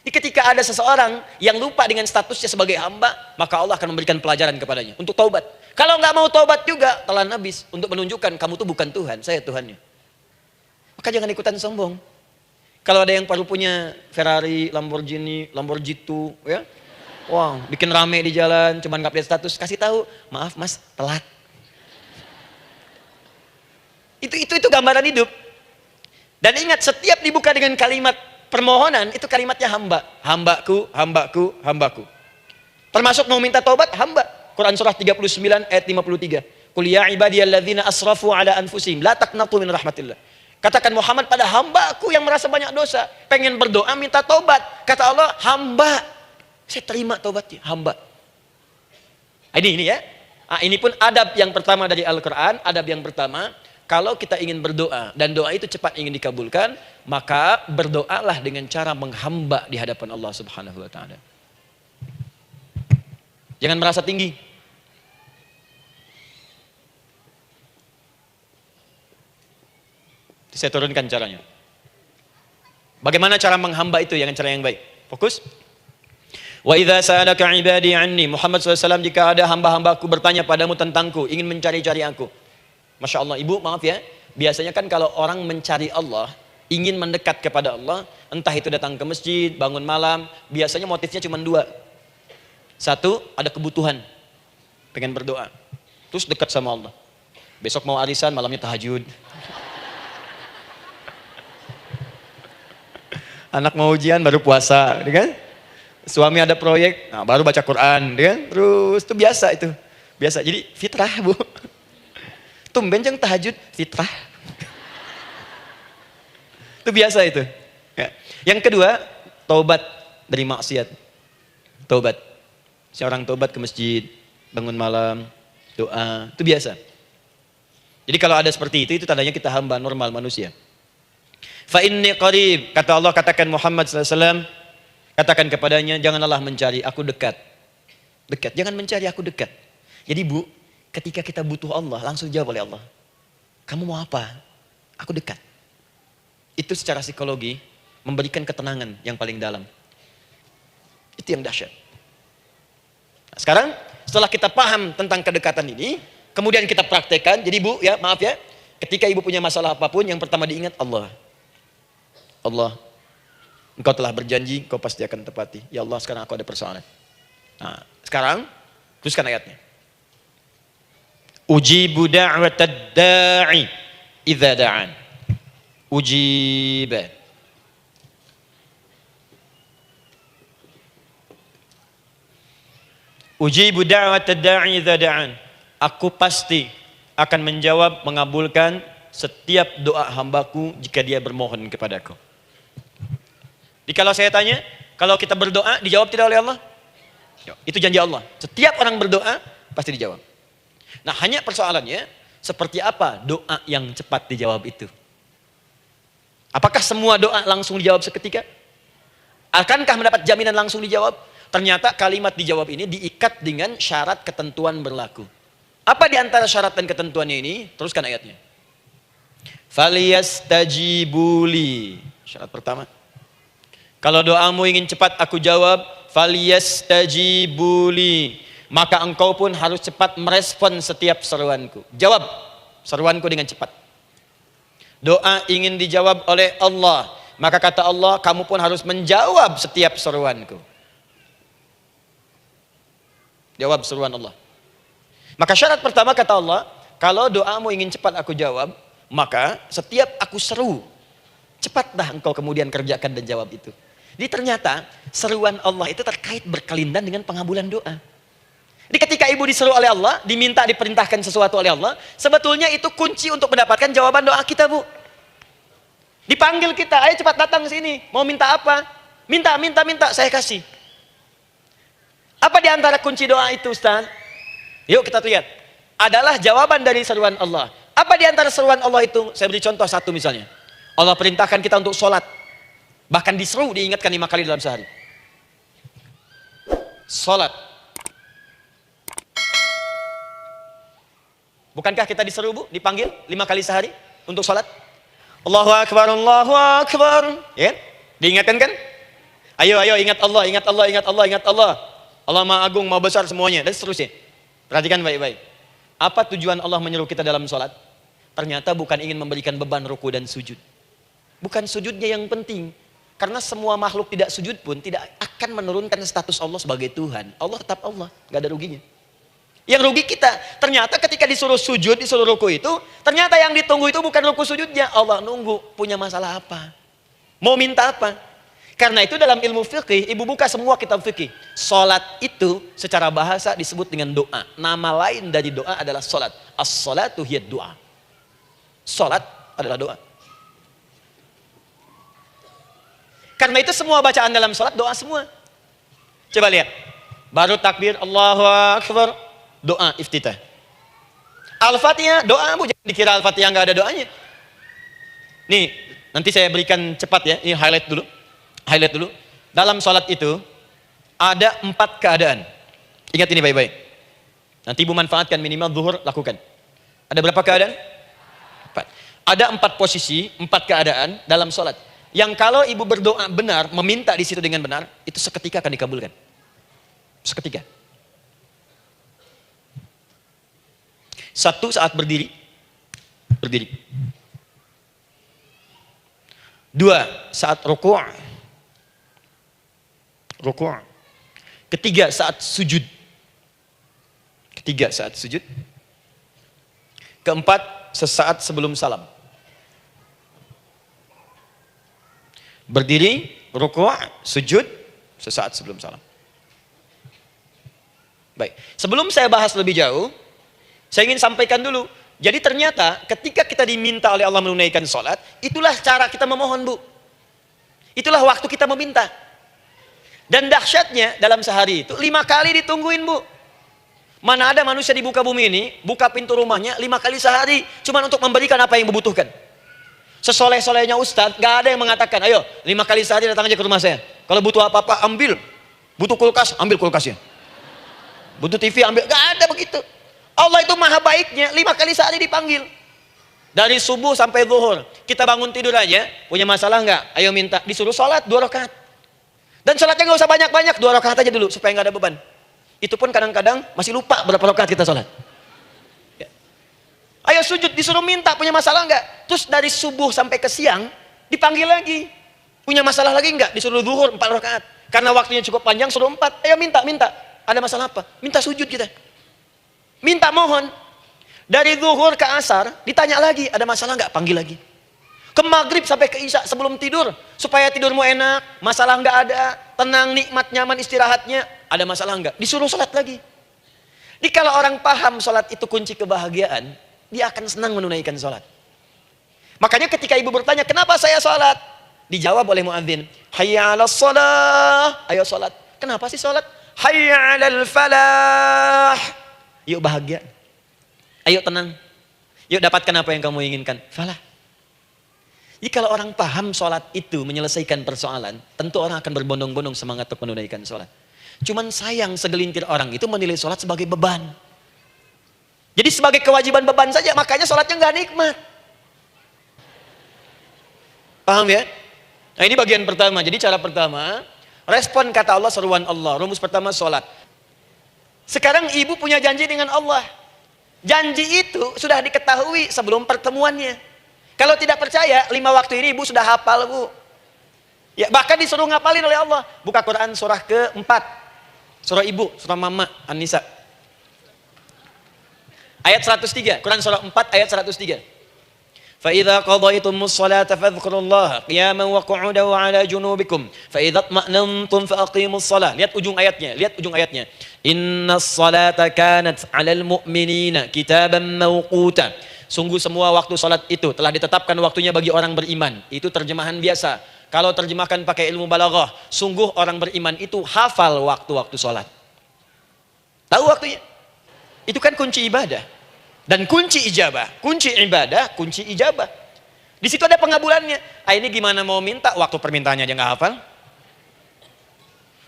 Jadi ketika ada seseorang yang lupa dengan statusnya sebagai hamba, maka Allah akan memberikan pelajaran kepadanya. Untuk taubat. Kalau nggak mau taubat juga, telan habis. Untuk menunjukkan kamu tuh bukan Tuhan, saya Tuhannya. Maka jangan ikutan sombong. Kalau ada yang baru punya Ferrari, Lamborghini, Lamborghini, ya. Wow, bikin rame di jalan, cuman nggak update status, kasih tahu, maaf mas, telat. Itu gambaran hidup. Dan ingat, setiap dibuka dengan kalimat permohonan, itu kalimatnya hamba. Hambaku, hambaku, hambaku. Termasuk mau minta taubat, hamba. Quran surah 39 ayat 53. Qul ya ibadiyalladzina asrafu ala anfusihim, la taqnatu min rahmatillah. Katakan Muhammad pada hambaku yang merasa banyak dosa, pengen berdoa minta taubat. Kata Allah, hamba. Saya terima taubatnya, hamba. Ini ya. Ini pun adab yang pertama dari Al-Quran. Adab yang pertama, kalau kita ingin berdoa dan doa itu cepat ingin dikabulkan, maka berdoalah dengan cara menghamba di hadapan Allah Subhanahu wa Ta'ala. Jangan merasa tinggi. Saya turunkan caranya. Bagaimana cara menghamba itu dengan cara yang baik? Fokus. Wa idza sa'alaka 'ibadi 'anni, Muhammad SAW, jika ada hamba-hambaku bertanya padamu tentangku, ingin mencari-cari aku. Masya Allah, Ibu, maaf ya, biasanya kan kalau orang mencari Allah, ingin mendekat kepada Allah, entah itu datang ke masjid, bangun malam, biasanya motifnya cuma 2. Satu, ada kebutuhan, pengen berdoa, terus dekat sama Allah. Besok mau arisan, malamnya tahajud. Anak mau ujian, baru puasa, kan? Suami ada proyek, nah baru baca Quran, kan? Terus itu biasa itu. Biasa. Jadi fitrah, Bu. Tumben jeng tahajud, fitrah. Itu biasa itu. Ya. Yang kedua, taubat dari maksiat. Taubat. Seorang taubat ke masjid, bangun malam, doa, itu biasa. Jadi kalau ada seperti itu tandanya kita hamba normal manusia. Fa inni qarib, kata Allah, katakan Muhammad SAW, katakan kepadanya, janganlah mencari, aku dekat. Dekat, jangan mencari, aku dekat. Jadi Bu, ketika kita butuh Allah, langsung jawab oleh Allah. Kamu mau apa? Aku dekat. Itu secara psikologi, memberikan ketenangan yang paling dalam. Itu yang dahsyat. Nah, sekarang, setelah kita paham tentang kedekatan ini, kemudian kita praktekkan, jadi Bu, ya maaf ya, ketika Ibu punya masalah apapun, yang pertama diingat Allah. Allah, Engkau telah berjanji, Engkau pasti akan tepati. Ya Allah, sekarang aku ada persoalan. Nah, sekarang, teruskan ayatnya. Ujibu da'watad da'i idza da'an. Ujiba. Ujibu da'watad da'i idza da'an. Aku pasti akan menjawab, mengabulkan setiap doa hambaku jika dia bermohon kepadaku. Jadi kalau saya tanya, kalau kita berdoa dijawab tidak oleh Allah? Itu janji Allah. Setiap orang berdoa pasti dijawab. Nah, hanya persoalannya seperti apa doa yang cepat dijawab itu? Apakah semua doa langsung dijawab seketika? Akankah mendapat jaminan langsung dijawab? Ternyata kalimat dijawab ini diikat dengan syarat ketentuan berlaku. Apa di antara syarat dan ketentuannya ini? Teruskan ayatnya. Faliyastajibuli. Syarat pertama, Kalau doamu ingin cepat aku jawab, falyastajibuli, maka engkau pun harus cepat merespon setiap seruanku. Jawab seruanku dengan cepat. Doa ingin dijawab oleh Allah, maka kata Allah, kamu pun harus menjawab setiap seruanku. Jawab seruan Allah. Maka syarat pertama kata Allah, kalau doamu ingin cepat aku jawab, maka setiap aku seru, cepatlah engkau kemudian kerjakan dan jawab itu. Jadi ternyata seruan Allah itu terkait berkelindan dengan pengabulan doa. Jadi ketika ibu diseru oleh Allah, diminta diperintahkan sesuatu oleh Allah, sebetulnya itu kunci untuk mendapatkan jawaban doa kita, Bu. Dipanggil kita, ayo cepat datang ke sini, mau minta apa? Minta, saya kasih. Apa di antara kunci doa itu, Ustaz? Yuk kita lihat. Adalah jawaban dari seruan Allah. Apa di antara seruan Allah itu? Saya beri contoh satu misalnya. Allah perintahkan kita untuk sholat. Bahkan diseru, diingatkan 5 kali dalam sehari. Sholat. Bukankah kita diseru, Bu? Dipanggil 5 kali sehari untuk sholat? Allahu Akbar, Allahu Akbar. Ya? Diingatkan kan? Ayo ingat Allah, ingat Allah, ingat Allah, ingat Allah. Allah Maha Agung, Maha Besar semuanya. Dan seterusnya. Perhatikan baik-baik. Apa tujuan Allah menyuruh kita dalam sholat? Ternyata bukan ingin memberikan beban ruku dan sujud. Bukan sujudnya yang penting. Karena semua makhluk tidak sujud pun tidak akan menurunkan status Allah sebagai Tuhan. Allah tetap Allah, gak ada ruginya. Yang rugi kita. Ternyata ketika disuruh sujud, disuruh ruku itu, ternyata yang ditunggu itu bukan ruku sujudnya. Allah nunggu, punya masalah apa? Mau minta apa? Karena itu dalam ilmu fikih, ibu buka semua kitab fikih. Salat itu secara bahasa disebut dengan doa. Nama lain dari doa adalah salat. As-salatu hiya doa. Salat adalah doa. Karena itu semua bacaan dalam salat doa semua. Coba lihat. Baru takbir, Allahu Akbar, doa iftitah. Al-Fatihah, doa, Bu. Jangan dikira Al-Fatihah nggak ada doanya. Nih, nanti saya berikan cepat ya. Ini highlight dulu. Dalam sholat itu ada 4 keadaan. Ingat ini baik-baik. Nanti ibu manfaatkan, minimal zuhur lakukan. Ada berapa keadaan? 4. Ada 4 posisi, 4 keadaan dalam sholat. Yang kalau ibu berdoa benar, meminta di situ dengan benar, itu seketika akan dikabulkan. Seketika. 1, saat berdiri. 2, saat ruku'. 3, saat sujud. 4, sesaat sebelum salam. Berdiri, ruku', sujud, sesaat sebelum salam. Baik, sebelum saya bahas lebih jauh, saya ingin sampaikan dulu. Jadi ternyata ketika kita diminta oleh Allah menunaikan sholat, itulah cara kita memohon, Bu. Itulah waktu kita meminta. Dan dahsyatnya dalam sehari itu 5 kali ditungguin, Bu. Mana ada manusia di muka bumi ini buka pintu rumahnya 5 kali sehari cuma untuk memberikan apa yang dibutuhkan. Sesoleh-solehnya Ustadz, gak ada yang mengatakan, ayo 5 kali sehari datang aja ke rumah saya. Kalau butuh apa-apa ambil. Butuh kulkas, ambil kulkasnya. Butuh TV, ambil. Gak ada begitu. Allah itu maha baiknya 5 kali sehari dipanggil. Dari subuh sampai zuhur. Kita bangun tidur aja, punya masalah nggak? Ayo minta. Disuruh sholat 2 rakaat. Dan sholatnya nggak usah banyak-banyak, 2 rakaat aja dulu supaya nggak ada beban. Itu pun kadang-kadang masih lupa berapa rakaat kita sholat. Ya. Ayo sujud, disuruh minta, punya masalah nggak? Terus dari subuh sampai ke siang dipanggil lagi. Punya masalah lagi nggak? Disuruh zuhur 4 rakaat. Karena waktunya cukup panjang, suruh 4. Ayo minta. Ada masalah apa? Minta sujud kita. Minta mohon. Dari zuhur ke asar ditanya lagi, ada masalah nggak? Panggil lagi. Ke maghrib sampai ke isya sebelum tidur, supaya tidurmu enak, masalah nggak ada, tenang, nikmat, nyaman istirahatnya, ada masalah nggak? Disuruh sholat lagi. Jadi kalau orang paham sholat itu kunci kebahagiaan, dia akan senang menunaikan sholat. Makanya ketika ibu bertanya, kenapa saya sholat? Dijawab oleh muadzin, hayya 'alas shalah, ayo sholat. Kenapa sih sholat? Hayya 'alal falah, yuk bahagia, ayo tenang, yuk dapatkan apa yang kamu inginkan, falah. Jadi kalau orang paham sholat itu menyelesaikan persoalan, tentu orang akan berbondong-bondong semangat untuk menunaikan sholat. Cuman sayang segelintir orang itu menilai sholat sebagai beban. Jadi sebagai kewajiban beban saja, makanya sholatnya nggak nikmat. Paham ya? Nah, ini bagian pertama. Jadi cara pertama, respon kata Allah, seruan Allah. Rumus pertama salat. Sekarang ibu punya janji dengan Allah. Janji itu sudah diketahui sebelum pertemuannya. Kalau tidak percaya, 5 waktu ini ibu sudah hafal, Bu. Ya, bahkan disuruh ngapalin oleh Allah. Buka Quran surah ke-4. Surah ibu, surah mama, An-Nisa. Ayat 103, Quran surah 4 ayat 103. فَإِذَا قَضَيْتُمُ الصَّلَاةَ فَاذْكُرُوا اللَّهَ قِيَامًا وَقُعُودًا وَعَلَى جُنُوبِكُمْ فَإِذَا اطْمَأْنَنْتُمْ فَأَقِيمُوا الصَّلَاةَ. Lihat ujung ayatnya. Inna as-salata kanat 'alal mu'minina kitaban mawquta. Sungguh semua waktu salat itu telah ditetapkan waktunya bagi orang beriman. Itu terjemahan biasa. Kalau terjemahkan pakai ilmu balaghah, sungguh orang beriman itu hafal waktu-waktu salat. Tahu waktunya? Itu kan kunci ibadah. Dan kunci ijabah, kunci ibadah, kunci ijabah. Di situ ada pengabulannya. Ini gimana mau minta, waktu permintaannya aja nggak hafal?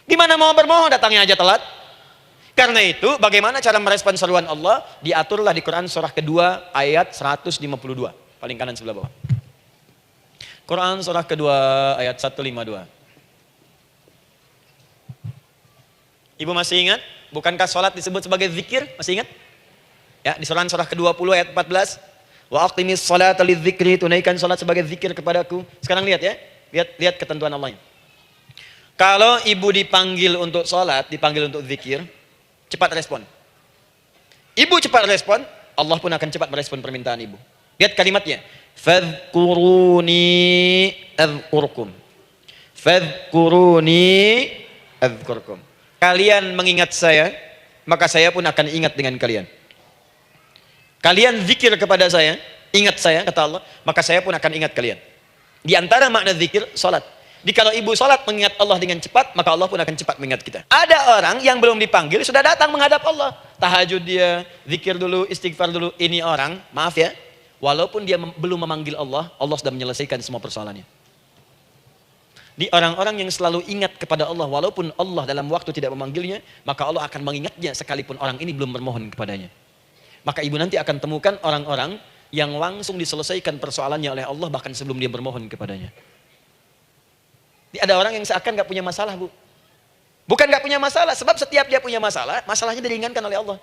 Gimana mau bermohon, datangnya aja telat? Karena itu, bagaimana cara merespon seruan Allah? Diaturlah di Quran surah kedua ayat 152. Paling kanan sebelah bawah. Quran surah kedua ayat 152. Ibu masih ingat? Bukankah sholat disebut sebagai zikir? Masih ingat? Ya, di surah ke-20 ayat 14. Wa aqimis sholata lidzikri, tunaikan salat sebagai zikir kepadaku. Sekarang lihat ya. Lihat ketentuan Allah. Kalau ibu dipanggil untuk salat, dipanggil untuk zikir, cepat respon. Ibu cepat respon, Allah pun akan cepat merespon permintaan ibu. Lihat kalimatnya. Fadhkuruni adzkurkum. Fadhkuruni adzkurkum. Kalian mengingat saya, maka saya pun akan ingat dengan kalian. Kalian zikir kepada saya, ingat saya, kata Allah, maka saya pun akan ingat kalian. Di antara makna zikir, salat. Jadi kalau ibu salat mengingat Allah dengan cepat, maka Allah pun akan cepat mengingat kita. Ada orang yang belum dipanggil, sudah datang menghadap Allah. Tahajud dia, zikir dulu, istighfar dulu. Ini orang, maaf ya, walaupun dia belum memanggil Allah, Allah sudah menyelesaikan semua persoalannya. Di orang-orang yang selalu ingat kepada Allah, walaupun Allah dalam waktu tidak memanggilnya, maka Allah akan mengingatnya sekalipun orang ini belum bermohon kepadanya. Maka ibu nanti akan temukan orang-orang yang langsung diselesaikan persoalannya oleh Allah bahkan sebelum dia bermohon kepadanya. Ada orang yang seakan gak punya masalah, Bu. Bukan gak punya masalah, sebab setiap dia punya masalah, masalahnya diringankan oleh Allah.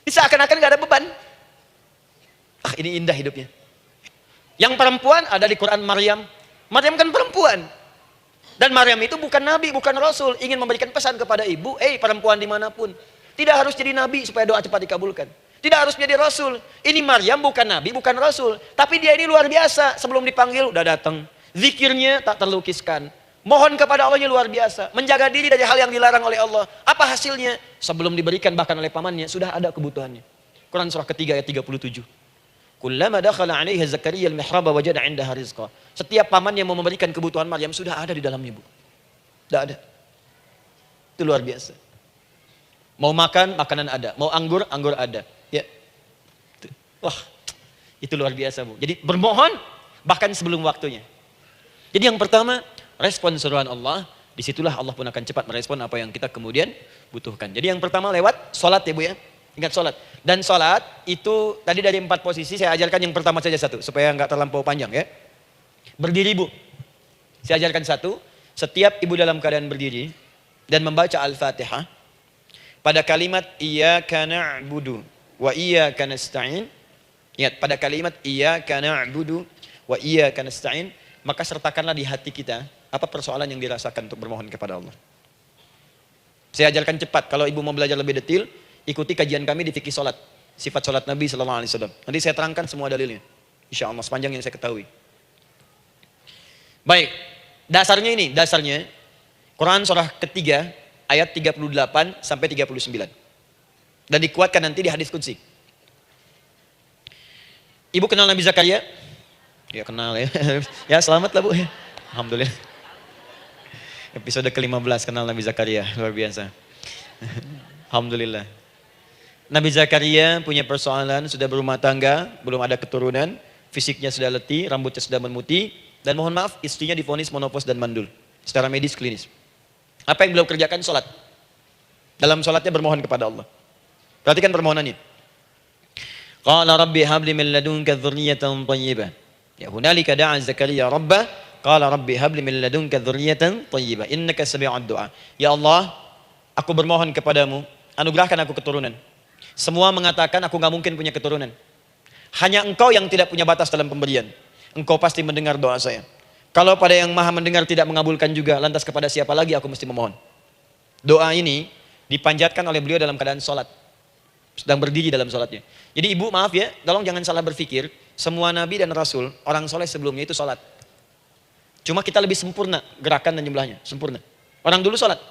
Seakan-akan gak ada beban. Ini indah hidupnya. Yang perempuan ada di Quran Maryam. Maryam kan perempuan. Dan Maryam itu bukan nabi, bukan rasul. Ingin memberikan pesan kepada ibu, perempuan dimanapun. Tidak harus jadi nabi supaya doa cepat dikabulkan. Tidak harus menjadi rasul. Ini Maryam bukan nabi, bukan rasul. Tapi dia ini luar biasa. Sebelum dipanggil, udah datang. Zikirnya tak terlukiskan. Mohon kepada Allahnya luar biasa. Menjaga diri dari hal yang dilarang oleh Allah. Apa hasilnya? Sebelum diberikan bahkan oleh pamannya, sudah ada kebutuhannya. Quran surah ketiga ayat 37. Kullama dakhala 'alaiha Zakaria al-mihraba wajada 'indaha rizqa. Setiap paman yang mau memberikan kebutuhan Maryam sudah ada di dalamnya, Bu. Sudah ada. Itu luar biasa. Mau makan, makanan ada. Mau anggur, anggur ada. Ya. Wah, itu luar biasa, Bu. Jadi bermohon bahkan sebelum waktunya. Jadi yang pertama, respon seruan Allah, disitulah Allah pun akan cepat merespon apa yang kita kemudian butuhkan. Jadi yang pertama lewat sholat ya, Bu ya. Ingat sholat. Dan sholat itu tadi dari 4 posisi saya ajarkan yang pertama saja satu. Supaya nggak terlampau panjang ya. Berdiri, Bu. Saya ajarkan satu. Setiap ibu dalam keadaan berdiri dan membaca Al-Fatihah. Pada kalimat iyyaka na'budu wa iyyaka nasta'in. Ingat, pada kalimat iyyaka na'budu wa iyyaka nasta'in. Maka sertakanlah di hati kita apa persoalan yang dirasakan untuk bermohon kepada Allah. Saya ajarkan cepat. Kalau ibu mau belajar lebih detail, ikuti kajian kami di fikih salat, sifat salat Nabi SAW. Nanti saya terangkan semua dalilnya, insya Allah sepanjang yang saya ketahui. Baik, dasarnya ini, dasarnya Quran surah ketiga ayat 38 sampai 39 dan dikuatkan nanti di hadis qudsi. Ibu kenal Nabi Zakaria? Ya kenal ya. Ya selamat lah, Bu. Alhamdulillah. Episode ke-15 kenal Nabi Zakaria, luar biasa. Alhamdulillah. Nabi Zakaria punya persoalan, sudah berumah tangga, belum ada keturunan, fisiknya sudah letih, rambutnya sudah memutih, dan mohon maaf istrinya divonis monopos dan mandul, secara medis klinis. Apa yang beliau kerjakan? Sholat. Dalam sholatnya bermohon kepada Allah. Perhatikan permohonannya. Qala rabbi habli min ladunka dzurriyyatan thayyibah. Ya hunalika da'a Zakaria rabbah Qala rabbi habli min ladunka dzurriyyatan thayyibah innaka sami'ud du'a. Ya Allah, aku bermohon kepadamu, anugerahkan aku keturunan. Semua mengatakan aku nggak mungkin punya keturunan. Hanya engkau yang tidak punya batas dalam pemberian. Engkau pasti mendengar doa saya. Kalau pada yang maha mendengar tidak mengabulkan juga, lantas kepada siapa lagi aku mesti memohon? Doa ini dipanjatkan oleh beliau dalam keadaan sholat. Sedang berdiri dalam sholatnya. Jadi ibu maaf ya, tolong jangan salah berpikir. Semua nabi dan rasul, orang soleh sebelumnya itu sholat. Cuma kita lebih sempurna gerakan dan jumlahnya. Sempurna. Orang dulu sholat.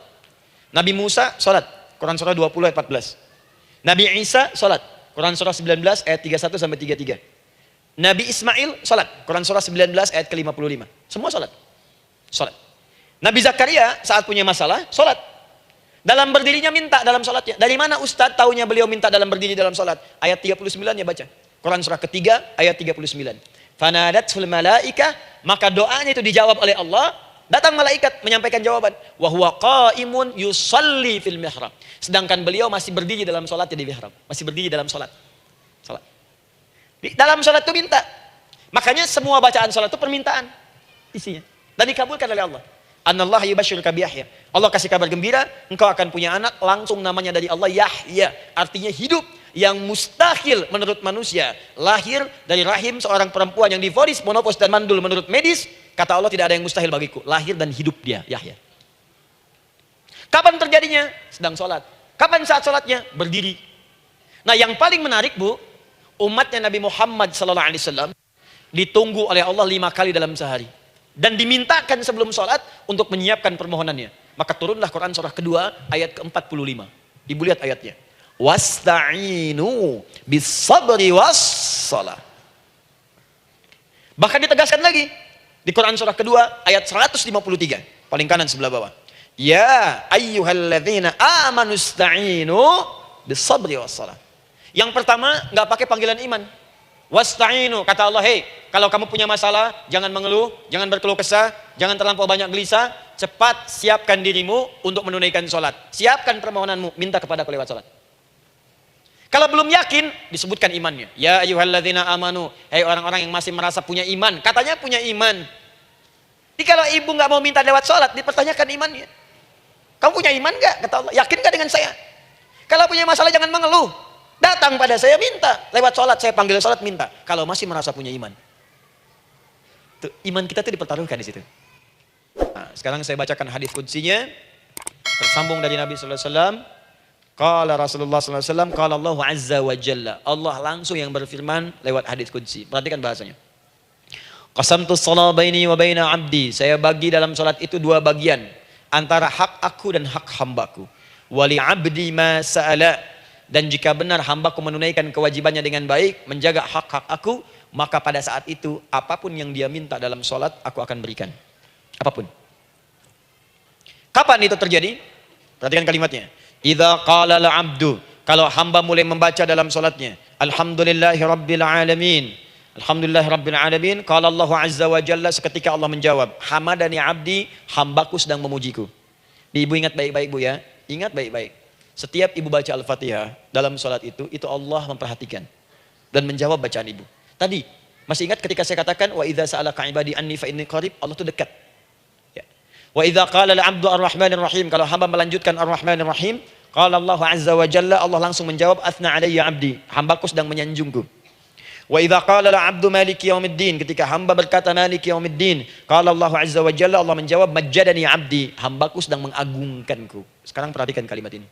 Nabi Musa sholat. Quran surah 20 ayat 14. Nabi Isa sholat. Quran surah 19 ayat 31 sampai 33. Nabi Ismail sholat. Quran surah 19 ayat ke-55. Semua sholat. Sholat. Nabi Zakaria saat punya masalah, sholat. Dalam berdirinya minta dalam sholatnya. Dari mana Ustadz taunya beliau minta dalam berdiri dalam sholat? Ayat 39 ya baca. Quran surah ketiga ayat 39. Fanadatul malaika, maka doanya itu dijawab oleh Allah. Datang malaikat menyampaikan jawaban. Wa huwa qaimun yusalli fil mihrab. Sedangkan beliau masih berdiri dalam sholat di mihrab. Masih berdiri dalam sholat. Sholat. Di dalam sholat itu minta. Makanya semua bacaan sholat itu permintaan isinya. Dan dikabulkan oleh Allah. Anallah yubashshiruka biyahya. Allah kasih kabar gembira, engkau akan punya anak, langsung namanya dari Allah Yahya. Artinya hidup yang mustahil menurut manusia. Lahir dari rahim seorang perempuan yang divonis monopos dan mandul menurut medis. Kata Allah tidak ada yang mustahil bagiku. Lahir dan hidup dia, Yahya. Kapan terjadinya? Sedang sholat. Kapan saat sholatnya? Berdiri. Nah yang paling menarik bu, umatnya Nabi Muhammad SAW ditunggu oleh Allah 5 kali dalam sehari. Dan dimintakan sebelum sholat untuk menyiapkan permohonannya. Maka turunlah Quran surah kedua ayat ke-45. Ibu lihat ayatnya. Wasta'inu bis-sabri was-salah. Bahkan ditegaskan lagi di Quran surah kedua ayat 153. Paling kanan sebelah bawah. Ya ayyuhalladzina amanu ista'inu bis-sabri was-salah. Yang pertama nggak pakai panggilan iman. Wasta'inu, kata Allah, hei, kalau kamu punya masalah, jangan mengeluh, jangan berkeluh kesah, jangan terlampau banyak gelisah, cepat siapkan dirimu untuk menunaikan sholat. Siapkan permohonanmu, minta kepada aku lewat sholat. Kalau belum yakin, disebutkan imannya. Ya ayyuhalladzina amanu, hei orang-orang yang masih merasa punya iman, katanya punya iman. Jadi kalau ibu nggak mau minta lewat sholat, dipertanyakan imannya. Kamu punya iman nggak? Kata Allah, yakin nggak dengan saya? Kalau punya masalah jangan mengeluh. Datang pada saya minta, lewat sholat saya panggil sholat minta. Kalau masih merasa punya iman, tuh, iman kita tuh dipertaruhkan di situ. Nah, sekarang saya bacakan hadis qudsinya, tersambung dari Nabi Sallallahu Alaihi Wasallam. Qala Rasulullah Sallallahu Alaihi Wasallam, qala Allah Azza wa Jalla. Allah langsung yang berfirman lewat hadis qudsi. Perhatikan bahasanya. Qasamtu shalah baini wa baina abdi. Saya bagi dalam sholat itu 2 bagian, antara hak aku dan hak hambaku. Wali abdi ma sa'ala. Dan jika benar hambaku menunaikan kewajibannya dengan baik, menjaga hak-hak aku, maka pada saat itu apapun yang dia minta dalam sholat, aku akan berikan. Apapun. Kapan itu terjadi? Perhatikan kalimatnya. Idza qala al-'abdu, kalau hamba mulai membaca dalam sholatnya, Alhamdulillahi Rabbil Alamin. Alhamdulillahi Rabbil Alamin. Qala Allah Azza wa Jalla, seketika Allah menjawab, Hamadani abdi, hambaku sedang memujiku. Ibu ingat baik-baik bu ya. Ingat baik-baik. Setiap ibu baca Al-Fatihah dalam sholat itu Allah memperhatikan dan menjawab bacaan ibu. Tadi masih ingat ketika saya katakan wa idza sa'alaka ibadi anni fa inni qarib, Allah itu dekat. Ya. Wa idza qala al-'abdu ar-rahmanir rahim, kalau hamba melanjutkan ar-rahmanir rahim, qala Allah azza wa jalla, Allah langsung menjawab athna alayya 'abdi, hambaku sedang menyanjungku. Wa idza qala al-'abdu maliki yaumiddin, ketika hamba berkata maliki yaumiddin, qala Allah azza wa jalla, Allah menjawab majjadani 'abdi, hambaku sedang mengagungkanku. Sekarang perhatikan kalimat ini.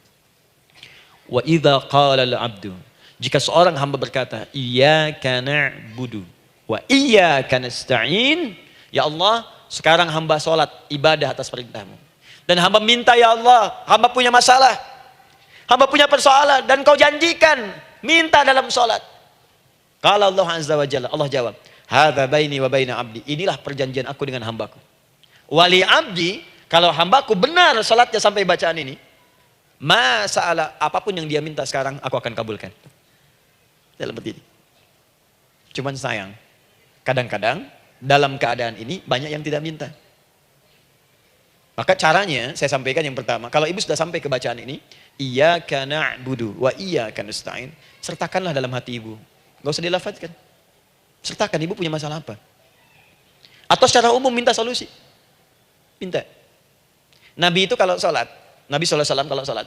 Wa idza qala al-'abdu, jika seorang hamba berkata iyyaka na'budu wa iyyaka nasta'in, ya Allah, sekarang hamba salat ibadah atas perintahmu. Dan hamba minta, ya Allah, hamba punya masalah, hamba punya persoalan, dan kau janjikan minta dalam salat. Qala Allah azza wa jalla, Allah jawab, hadza baini wa baina 'abdi, inilah perjanjian aku dengan hambaku. Wali 'abdi, kalau hambaku benar salatnya sampai bacaan ini, masalah apapun yang dia minta sekarang aku akan kabulkan. Dalam berdiri. Cuman sayang, kadang-kadang dalam keadaan ini banyak yang tidak minta. Maka caranya saya sampaikan yang pertama, kalau ibu sudah sampai ke bacaan ini, iyyaka na'budu wa iyyaka nasta'in, sertakanlah dalam hati ibu. Enggak usah dilafazkan. Sertakan ibu punya masalah apa. Atau secara umum minta solusi. Minta. Nabi itu kalau sholat, Nabi SAW kalau sholat,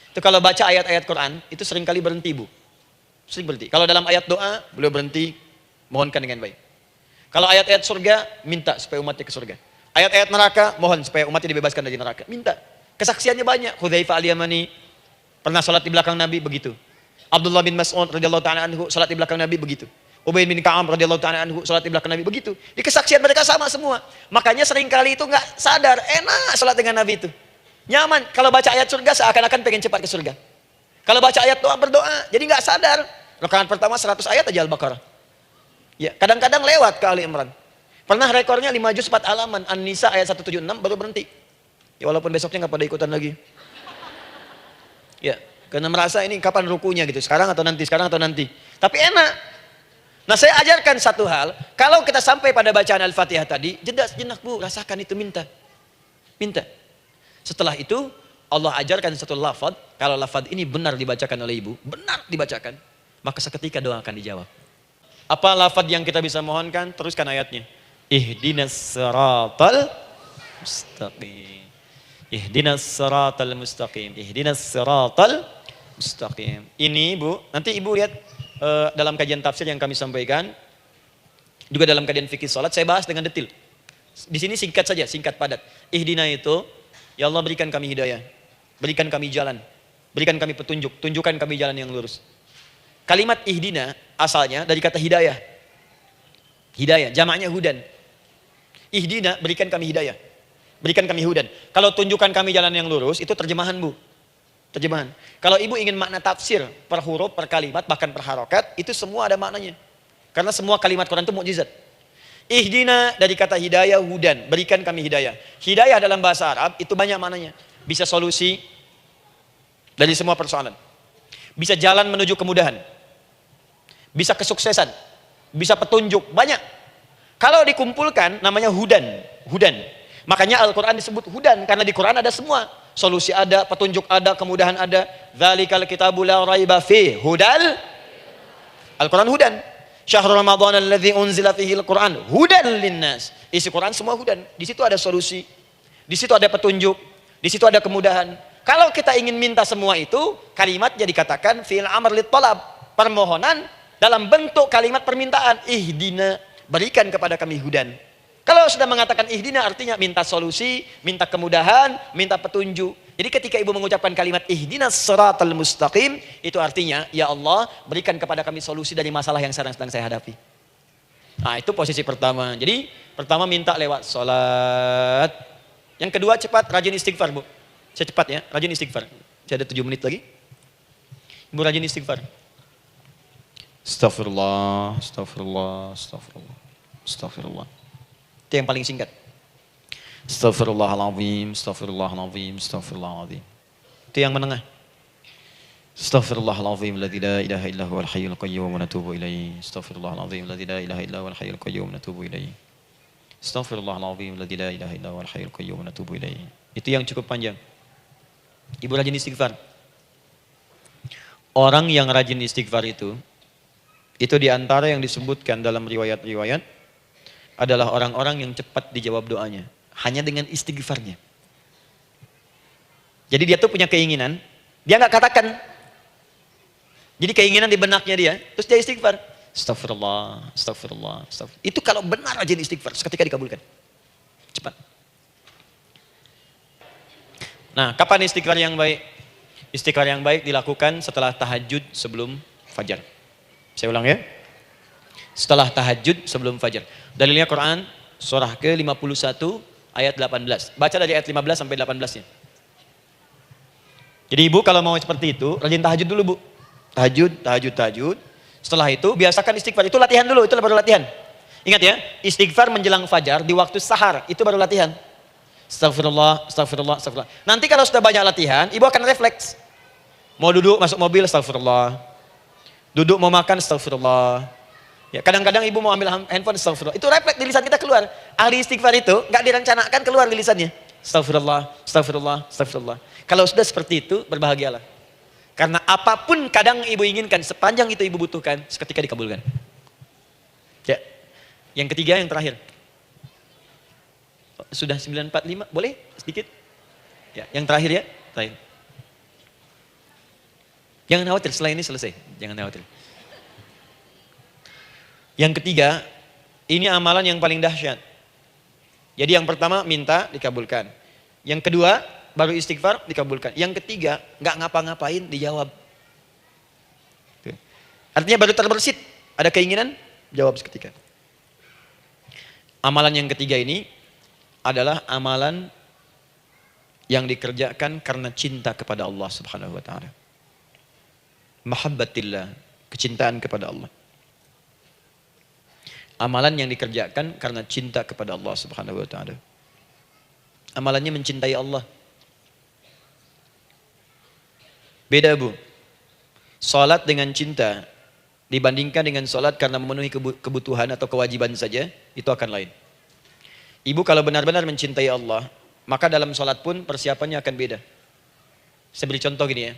itu kalau baca ayat-ayat Quran, itu seringkali berhenti, Bu. Sering berhenti. Kalau dalam ayat doa, beliau berhenti, mohonkan dengan baik. Kalau ayat-ayat surga, minta supaya umatnya ke surga. Ayat-ayat neraka, mohon supaya umatnya dibebaskan dari neraka. Minta. Kesaksiannya banyak. Hudzaifah al-Yamani pernah sholat di belakang Nabi, begitu. Abdullah bin Mas'ud radhiyallahu ta'ala anhu sholat di belakang Nabi, begitu. Ubay bin Ka'ab radhiyallahu ta'ala anhu sholat di belakang Nabi, begitu. Di kesaksian mereka sama semua. Makanya seringkali itu nggak sadar, enak sholat dengan Nabi itu. Nyaman. Kalau baca ayat surga seakan-akan pengen cepat ke surga. Kalau baca ayat doa berdoa, jadi nggak sadar. Rakaat pertama 100 ayat aja Al-Baqarah. Ya, kadang-kadang lewat ke Ali Imran. Pernah rekornya 5 juz 4 halaman, An-Nisa ayat 176 baru berhenti. Ya walaupun besoknya nggak pada ikutan lagi. Ya, karena merasa ini kapan rukunya gitu, sekarang atau nanti, sekarang atau nanti. Tapi enak. Nah, saya ajarkan satu hal, kalau kita sampai pada bacaan Al-Fatihah tadi, jeda sejenak, Bu, rasakan itu, minta. Minta. Setelah itu Allah ajarkan satu lafaz, kalau lafaz ini benar dibacakan oleh ibu, benar dibacakan, maka seketika doa akan dijawab. Apa lafaz yang kita bisa mohonkan? Teruskan ayatnya. Ihdinas siratal mustaqim. Ihdinas siratal mustaqim. Ihdinas siratal mustaqim. Ini, Bu, nanti ibu lihat dalam kajian tafsir yang kami sampaikan, juga dalam kajian fikih salat, saya bahas dengan detail. Di sini singkat saja, singkat padat. Ihdina itu, ya Allah berikan kami hidayah, berikan kami jalan, berikan kami petunjuk, tunjukkan kami jalan yang lurus. Kalimat ihdina asalnya dari kata hidayah. Hidayah, jamaknya hudan. Ihdina, berikan kami hidayah, berikan kami hudan. Kalau tunjukkan kami jalan yang lurus, itu terjemahan, Bu. Terjemahan. Kalau ibu ingin makna tafsir per huruf, per kalimat, bahkan per harokat, itu semua ada maknanya. Karena semua kalimat Quran itu mukjizat. Ihdina dari kata hidayah, hudan, berikan kami hidayah. Hidayah dalam bahasa Arab itu banyak maknanya. Bisa solusi dari semua persoalan. Bisa jalan menuju kemudahan. Bisa kesuksesan. Bisa petunjuk, banyak. Kalau dikumpulkan namanya hudan. Hudan. Makanya Al-Quran disebut hudan, karena di Quran ada semua. Solusi ada, petunjuk ada, kemudahan ada. Dzalikal kitabu la raiba fi hudal. Al-Quran hudan. Syahrul Ramadan alladzi unzila fihi al-Quran hudan linnas. Isi Quran semua hudan. Di situ ada solusi. Di situ ada petunjuk. Di situ ada kemudahan. Kalau kita ingin minta semua itu, kalimatnya dikatakan fi'il amr lit talab, permohonan dalam bentuk kalimat permintaan. Ihdina, berikan kepada kami hudan. Kalau sudah mengatakan ihdina artinya minta solusi, minta kemudahan, minta petunjuk. Jadi ketika ibu mengucapkan kalimat ihdinas siratal mustaqim, itu artinya ya Allah berikan kepada kami solusi dari masalah yang sedang saya hadapi. Nah, itu posisi pertama. Jadi pertama minta lewat sholat. Yang kedua cepat rajin istighfar, Bu. Saya cepat ya, rajin istighfar. Saya ada 7 menit lagi. Ibu rajin istighfar. Astagfirullah, astagfirullah, astagfirullah, astagfirullah. Itu yang paling singkat. Astaghfirullahaladzim, astaghfirullahaladzim, astaghfirullahaladzim. Itu yang menengah. Astaghfirullahaladzim, alladzi la ilaha illa huwal hayyul qayyum wa natubu ilaihi. Astaghfirullahaladzim, alladzi la ilaha illa huwal hayyul qayyum wa natubu ilaihi. Astaghfirullahaladzim, alladzi la ilaha illa huwal hayyul qayyum wa natubu ilaihi. Itu yang cukup panjang. Ibu rajin istighfar. Orang yang rajin istighfar itu diantara yang disebutkan dalam riwayat-riwayat adalah orang-orang yang cepat dijawab doanya. Hanya dengan istighfarnya. Jadi dia tuh punya keinginan, dia nggak katakan. Jadi keinginan di benaknya dia, terus dia istighfar. Astagfirullah, astagfirullah, astagfirullah. Itu kalau benar rajin istighfar, seketika dikabulkan. Cepat. Nah, kapan istighfar yang baik? Istighfar yang baik dilakukan setelah tahajud sebelum fajar. Saya ulang ya. Setelah tahajud sebelum fajar. Dalilnya Quran surah ke-51 ayat 18. Baca dari ayat 15 sampai 18-nya. Jadi ibu kalau mau seperti itu, rajin tahajud dulu, Bu. Tahajud. Setelah itu biasakan istighfar. Itu latihan dulu, itu baru latihan. Ingat ya, istighfar menjelang fajar di waktu sahar, itu baru latihan. Astagfirullah, astagfirullah, astagfirullah. Nanti kalau sudah banyak latihan, ibu akan refleks. Mau duduk masuk mobil, astagfirullah. Duduk mau makan, astagfirullah. Ya, kadang-kadang ibu mau ambil handphone, astagfirullah. Itu refleks di lisan kita keluar. Ahli istighfar itu nggak direncanakan keluar di lisannya. Astagfirullah, astagfirullah, astagfirullah. Kalau sudah seperti itu, berbahagialah. Karena apapun kadang ibu inginkan, sepanjang itu ibu butuhkan, seketika dikabulkan. Ya. Yang ketiga, yang terakhir. Sudah 9.45, boleh sedikit? Ya, yang terakhir ya, terakhir. Jangan khawatir, setelah ini selesai. Jangan khawatir. Yang ketiga, ini amalan yang paling dahsyat. Jadi yang pertama minta dikabulkan. Yang kedua baru istighfar dikabulkan. Yang ketiga nggak ngapa-ngapain dijawab. Artinya baru terbersit, ada keinginan jawab seketika. Amalan yang ketiga ini adalah amalan yang dikerjakan karena cinta kepada Allah Subhanahu wa taala. Mahabbatillah, kecintaan kepada Allah. Amalan yang dikerjakan karena cinta kepada Allah Subhanahu wa taala. Amalannya mencintai Allah. Beda, Bu. Salat dengan cinta dibandingkan dengan salat karena memenuhi kebutuhan atau kewajiban saja, itu akan lain. Ibu kalau benar-benar mencintai Allah, maka dalam salat pun persiapannya akan beda. Saya beri contoh gini ya.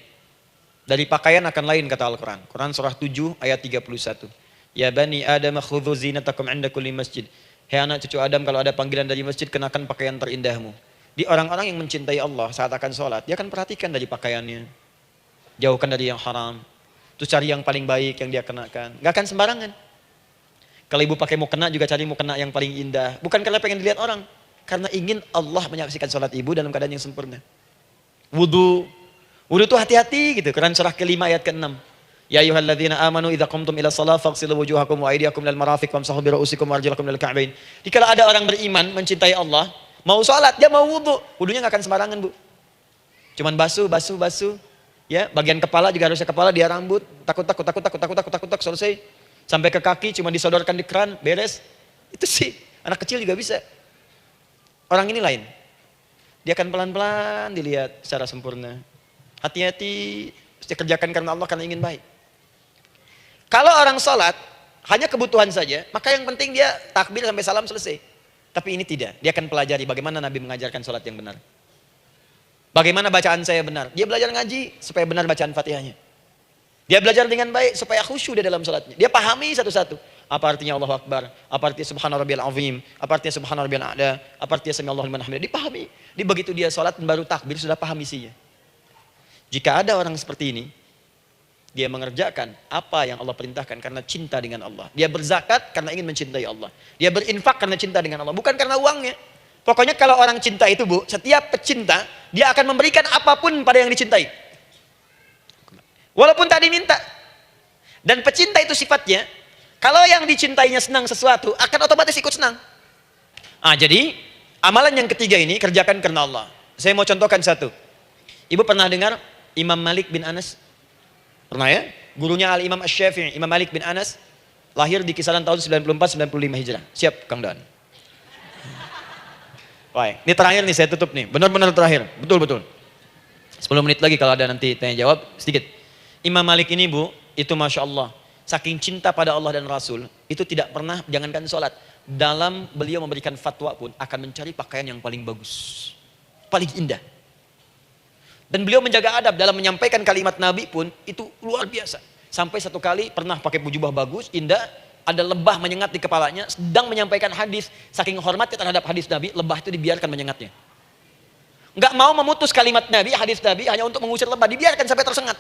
Dari pakaian akan lain kata Al-Quran. Quran surah 7 ayat 31. Ya bani Adam khudhu zinatakum 'inda kulli masjid. Hei anak cucu Adam, kalau ada panggilan dari masjid, kenakan pakaian terindahmu. Di orang-orang yang mencintai Allah saat akan sholat, dia akan perhatikan dari pakaiannya. Jauhkan dari yang haram. Terus cari yang paling baik yang dia kenakan. Gak akan sembarangan. Kalau ibu pakai mukena juga cari mukena yang paling indah. Bukan karena pengen dilihat orang. Karena ingin Allah menyaksikan sholat ibu dalam keadaan yang sempurna. Wudu. Wudu itu hati-hati gitu. Quran surah ke-5 ayat ke-6. Ya ayyuhalladzina amanu idza qumtum ila shalah faghsilu wujuhakum wa aydiyakum lil marafiq wamsahu bi ru'usikum wa arjulakum lil ka'bain. Jika ada orang beriman mencintai Allah, mau salat dia mau wudu, wudunya enggak akan sembarangan, Bu. Cuman basuh. Ya, bagian kepala juga harusnya kepala, dia rambut, takut selesai. Sampai ke kaki cuma disodorkan di keran, beres. Itu sih anak kecil juga bisa. Orang ini lain. Dia akan pelan-pelan dilihat secara sempurna. Hati-hati, mesti kerjakan karena Allah, karena ingin baik. Kalau orang sholat hanya kebutuhan saja, maka yang penting dia takbir sampai salam selesai. Tapi ini tidak, dia akan pelajari bagaimana Nabi mengajarkan sholat yang benar. Bagaimana bacaan saya benar. Dia belajar ngaji supaya benar bacaan Fatihahnya. Dia belajar dengan baik supaya khusyuk di dalam sholatnya. Dia pahami satu-satu. Apa artinya Allahu Akbar, apa artinya Subhana Rabbiyal Azim, apa artinya Subhana Rabbiyal A'la, apa artinya Sami Allahu liman hamidah. Dipahami. Di begitu dia sholat baru takbir sudah paham isinya. Jika ada orang seperti ini, dia mengerjakan apa yang Allah perintahkan karena cinta dengan Allah. Dia berzakat karena ingin mencintai Allah. Dia berinfak karena cinta dengan Allah, bukan karena uangnya. Pokoknya kalau orang cinta itu, Bu, setiap pecinta, dia akan memberikan apapun pada yang dicintai. Walaupun tak diminta. Dan pecinta itu sifatnya, kalau yang dicintainya senang sesuatu, akan otomatis ikut senang. Jadi, amalan yang ketiga ini, kerjakan karena Allah. Saya mau contohkan satu. Ibu pernah dengar Imam Malik bin Anas? Pernah ya? Gurunya Al-Imam Asy-Syafi'i, Imam Malik bin Anas, lahir di kisaran tahun 94-95 Hijrah. Siap, Kang Dan. Baik, ini terakhir nih, saya tutup nih. Benar-benar terakhir, betul-betul. 10 menit lagi kalau ada nanti tanya jawab, sedikit. Imam Malik ini, Bu, itu Masya Allah. Saking cinta pada Allah dan Rasul, itu tidak pernah, jangankan sholat. Dalam beliau memberikan fatwa pun, akan mencari pakaian yang paling bagus. Paling indah. Dan beliau menjaga adab dalam menyampaikan kalimat Nabi pun itu luar biasa. Sampai satu kali pernah pakai jubah bagus, indah, ada lebah menyengat di kepalanya, sedang menyampaikan hadis. Saking hormatnya terhadap hadis Nabi, lebah itu dibiarkan menyengatnya. Enggak mau memutus kalimat Nabi, hadis Nabi hanya untuk mengusir lebah, dibiarkan sampai tersengat.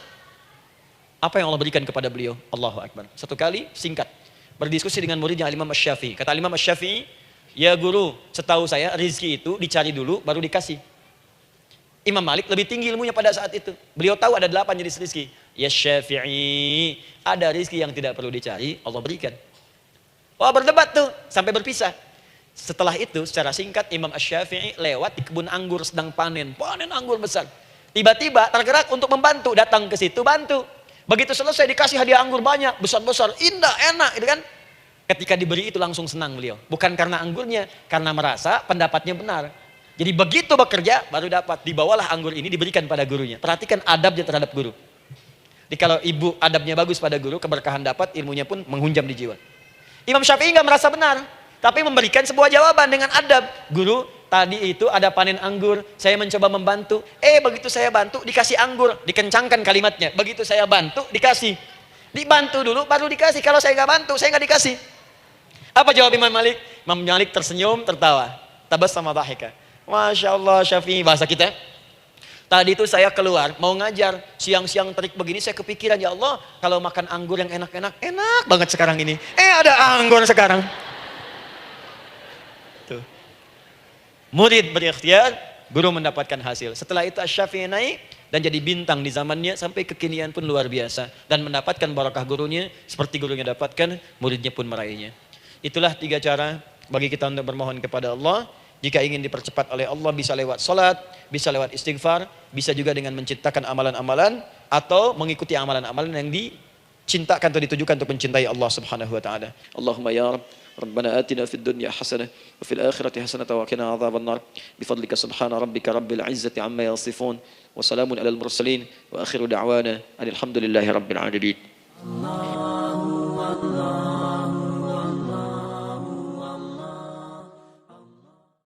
Apa yang Allah berikan kepada beliau? Allahu Akbar. Satu kali singkat, berdiskusi dengan muridnya Imam Asy-Syafi'i. Kata Imam Asy-Syafi'i, ya guru, setahu saya rizki itu dicari dulu baru dikasih. Imam Malik lebih tinggi ilmunya pada saat itu. Beliau tahu ada 8 jenis rizki. Ya Syafi'i, ada rizki yang tidak perlu dicari, Allah berikan. Wah, berdebat tuh, sampai berpisah. Setelah itu, secara singkat, Imam Asy-Syafi'i lewat di kebun anggur sedang panen anggur besar. Tiba-tiba tergerak untuk membantu, datang ke situ, bantu. Begitu selesai dikasih hadiah anggur banyak, besar-besar, indah, enak, gitu kan. Ketika diberi itu langsung senang beliau. Bukan karena anggurnya, karena merasa pendapatnya benar. Jadi begitu bekerja baru dapat, dibawalah anggur ini diberikan pada gurunya. Perhatikan adabnya terhadap guru. Jadi kalau ibu adabnya bagus pada guru, keberkahan dapat, ilmunya pun menghunjam di jiwa. Imam Syafi'i nggak merasa benar, tapi memberikan sebuah jawaban dengan adab. Guru, tadi itu ada panen anggur, saya mencoba membantu. Begitu saya bantu, dikasih anggur, dikencangkan kalimatnya. Begitu saya bantu, dikasih. Dibantu dulu, baru dikasih. Kalau saya nggak bantu, saya nggak dikasih. Apa jawab Imam Malik? Imam Malik tersenyum, tertawa. tabassama dhahika. Masya Allah Syafi'i, bahasa kita. Tadi itu saya keluar, mau ngajar. Siang-siang terik begini saya kepikiran, ya Allah, kalau makan anggur yang enak-enak, enak banget sekarang ini. Ada anggur sekarang. Tuh. Murid berikhtiar, guru mendapatkan hasil. Setelah itu Asy-Syafi'i naik dan jadi bintang di zamannya, sampai kekinian pun luar biasa. Dan mendapatkan barakah gurunya, seperti gurunya dapatkan, muridnya pun meraihnya. Itulah 3 cara bagi kita untuk bermohon kepada Allah. Jika ingin dipercepat oleh Allah, bisa lewat salat, bisa lewat istighfar, bisa juga dengan menciptakan amalan-amalan, atau mengikuti amalan-amalan yang dicintakan atau ditujukan untuk mencintai Allah Subhanahu wa taala. Allahumma ya Rabb, Rabbana atina fid dunya hasanah wa fil akhirati hasanah wa qina adzabannar. Bifadlika subhana rabbika rabbil izzati amma yasifun wa salamun alal mursalin wa akhiru da'wana alhamdulillahi rabbil alamin.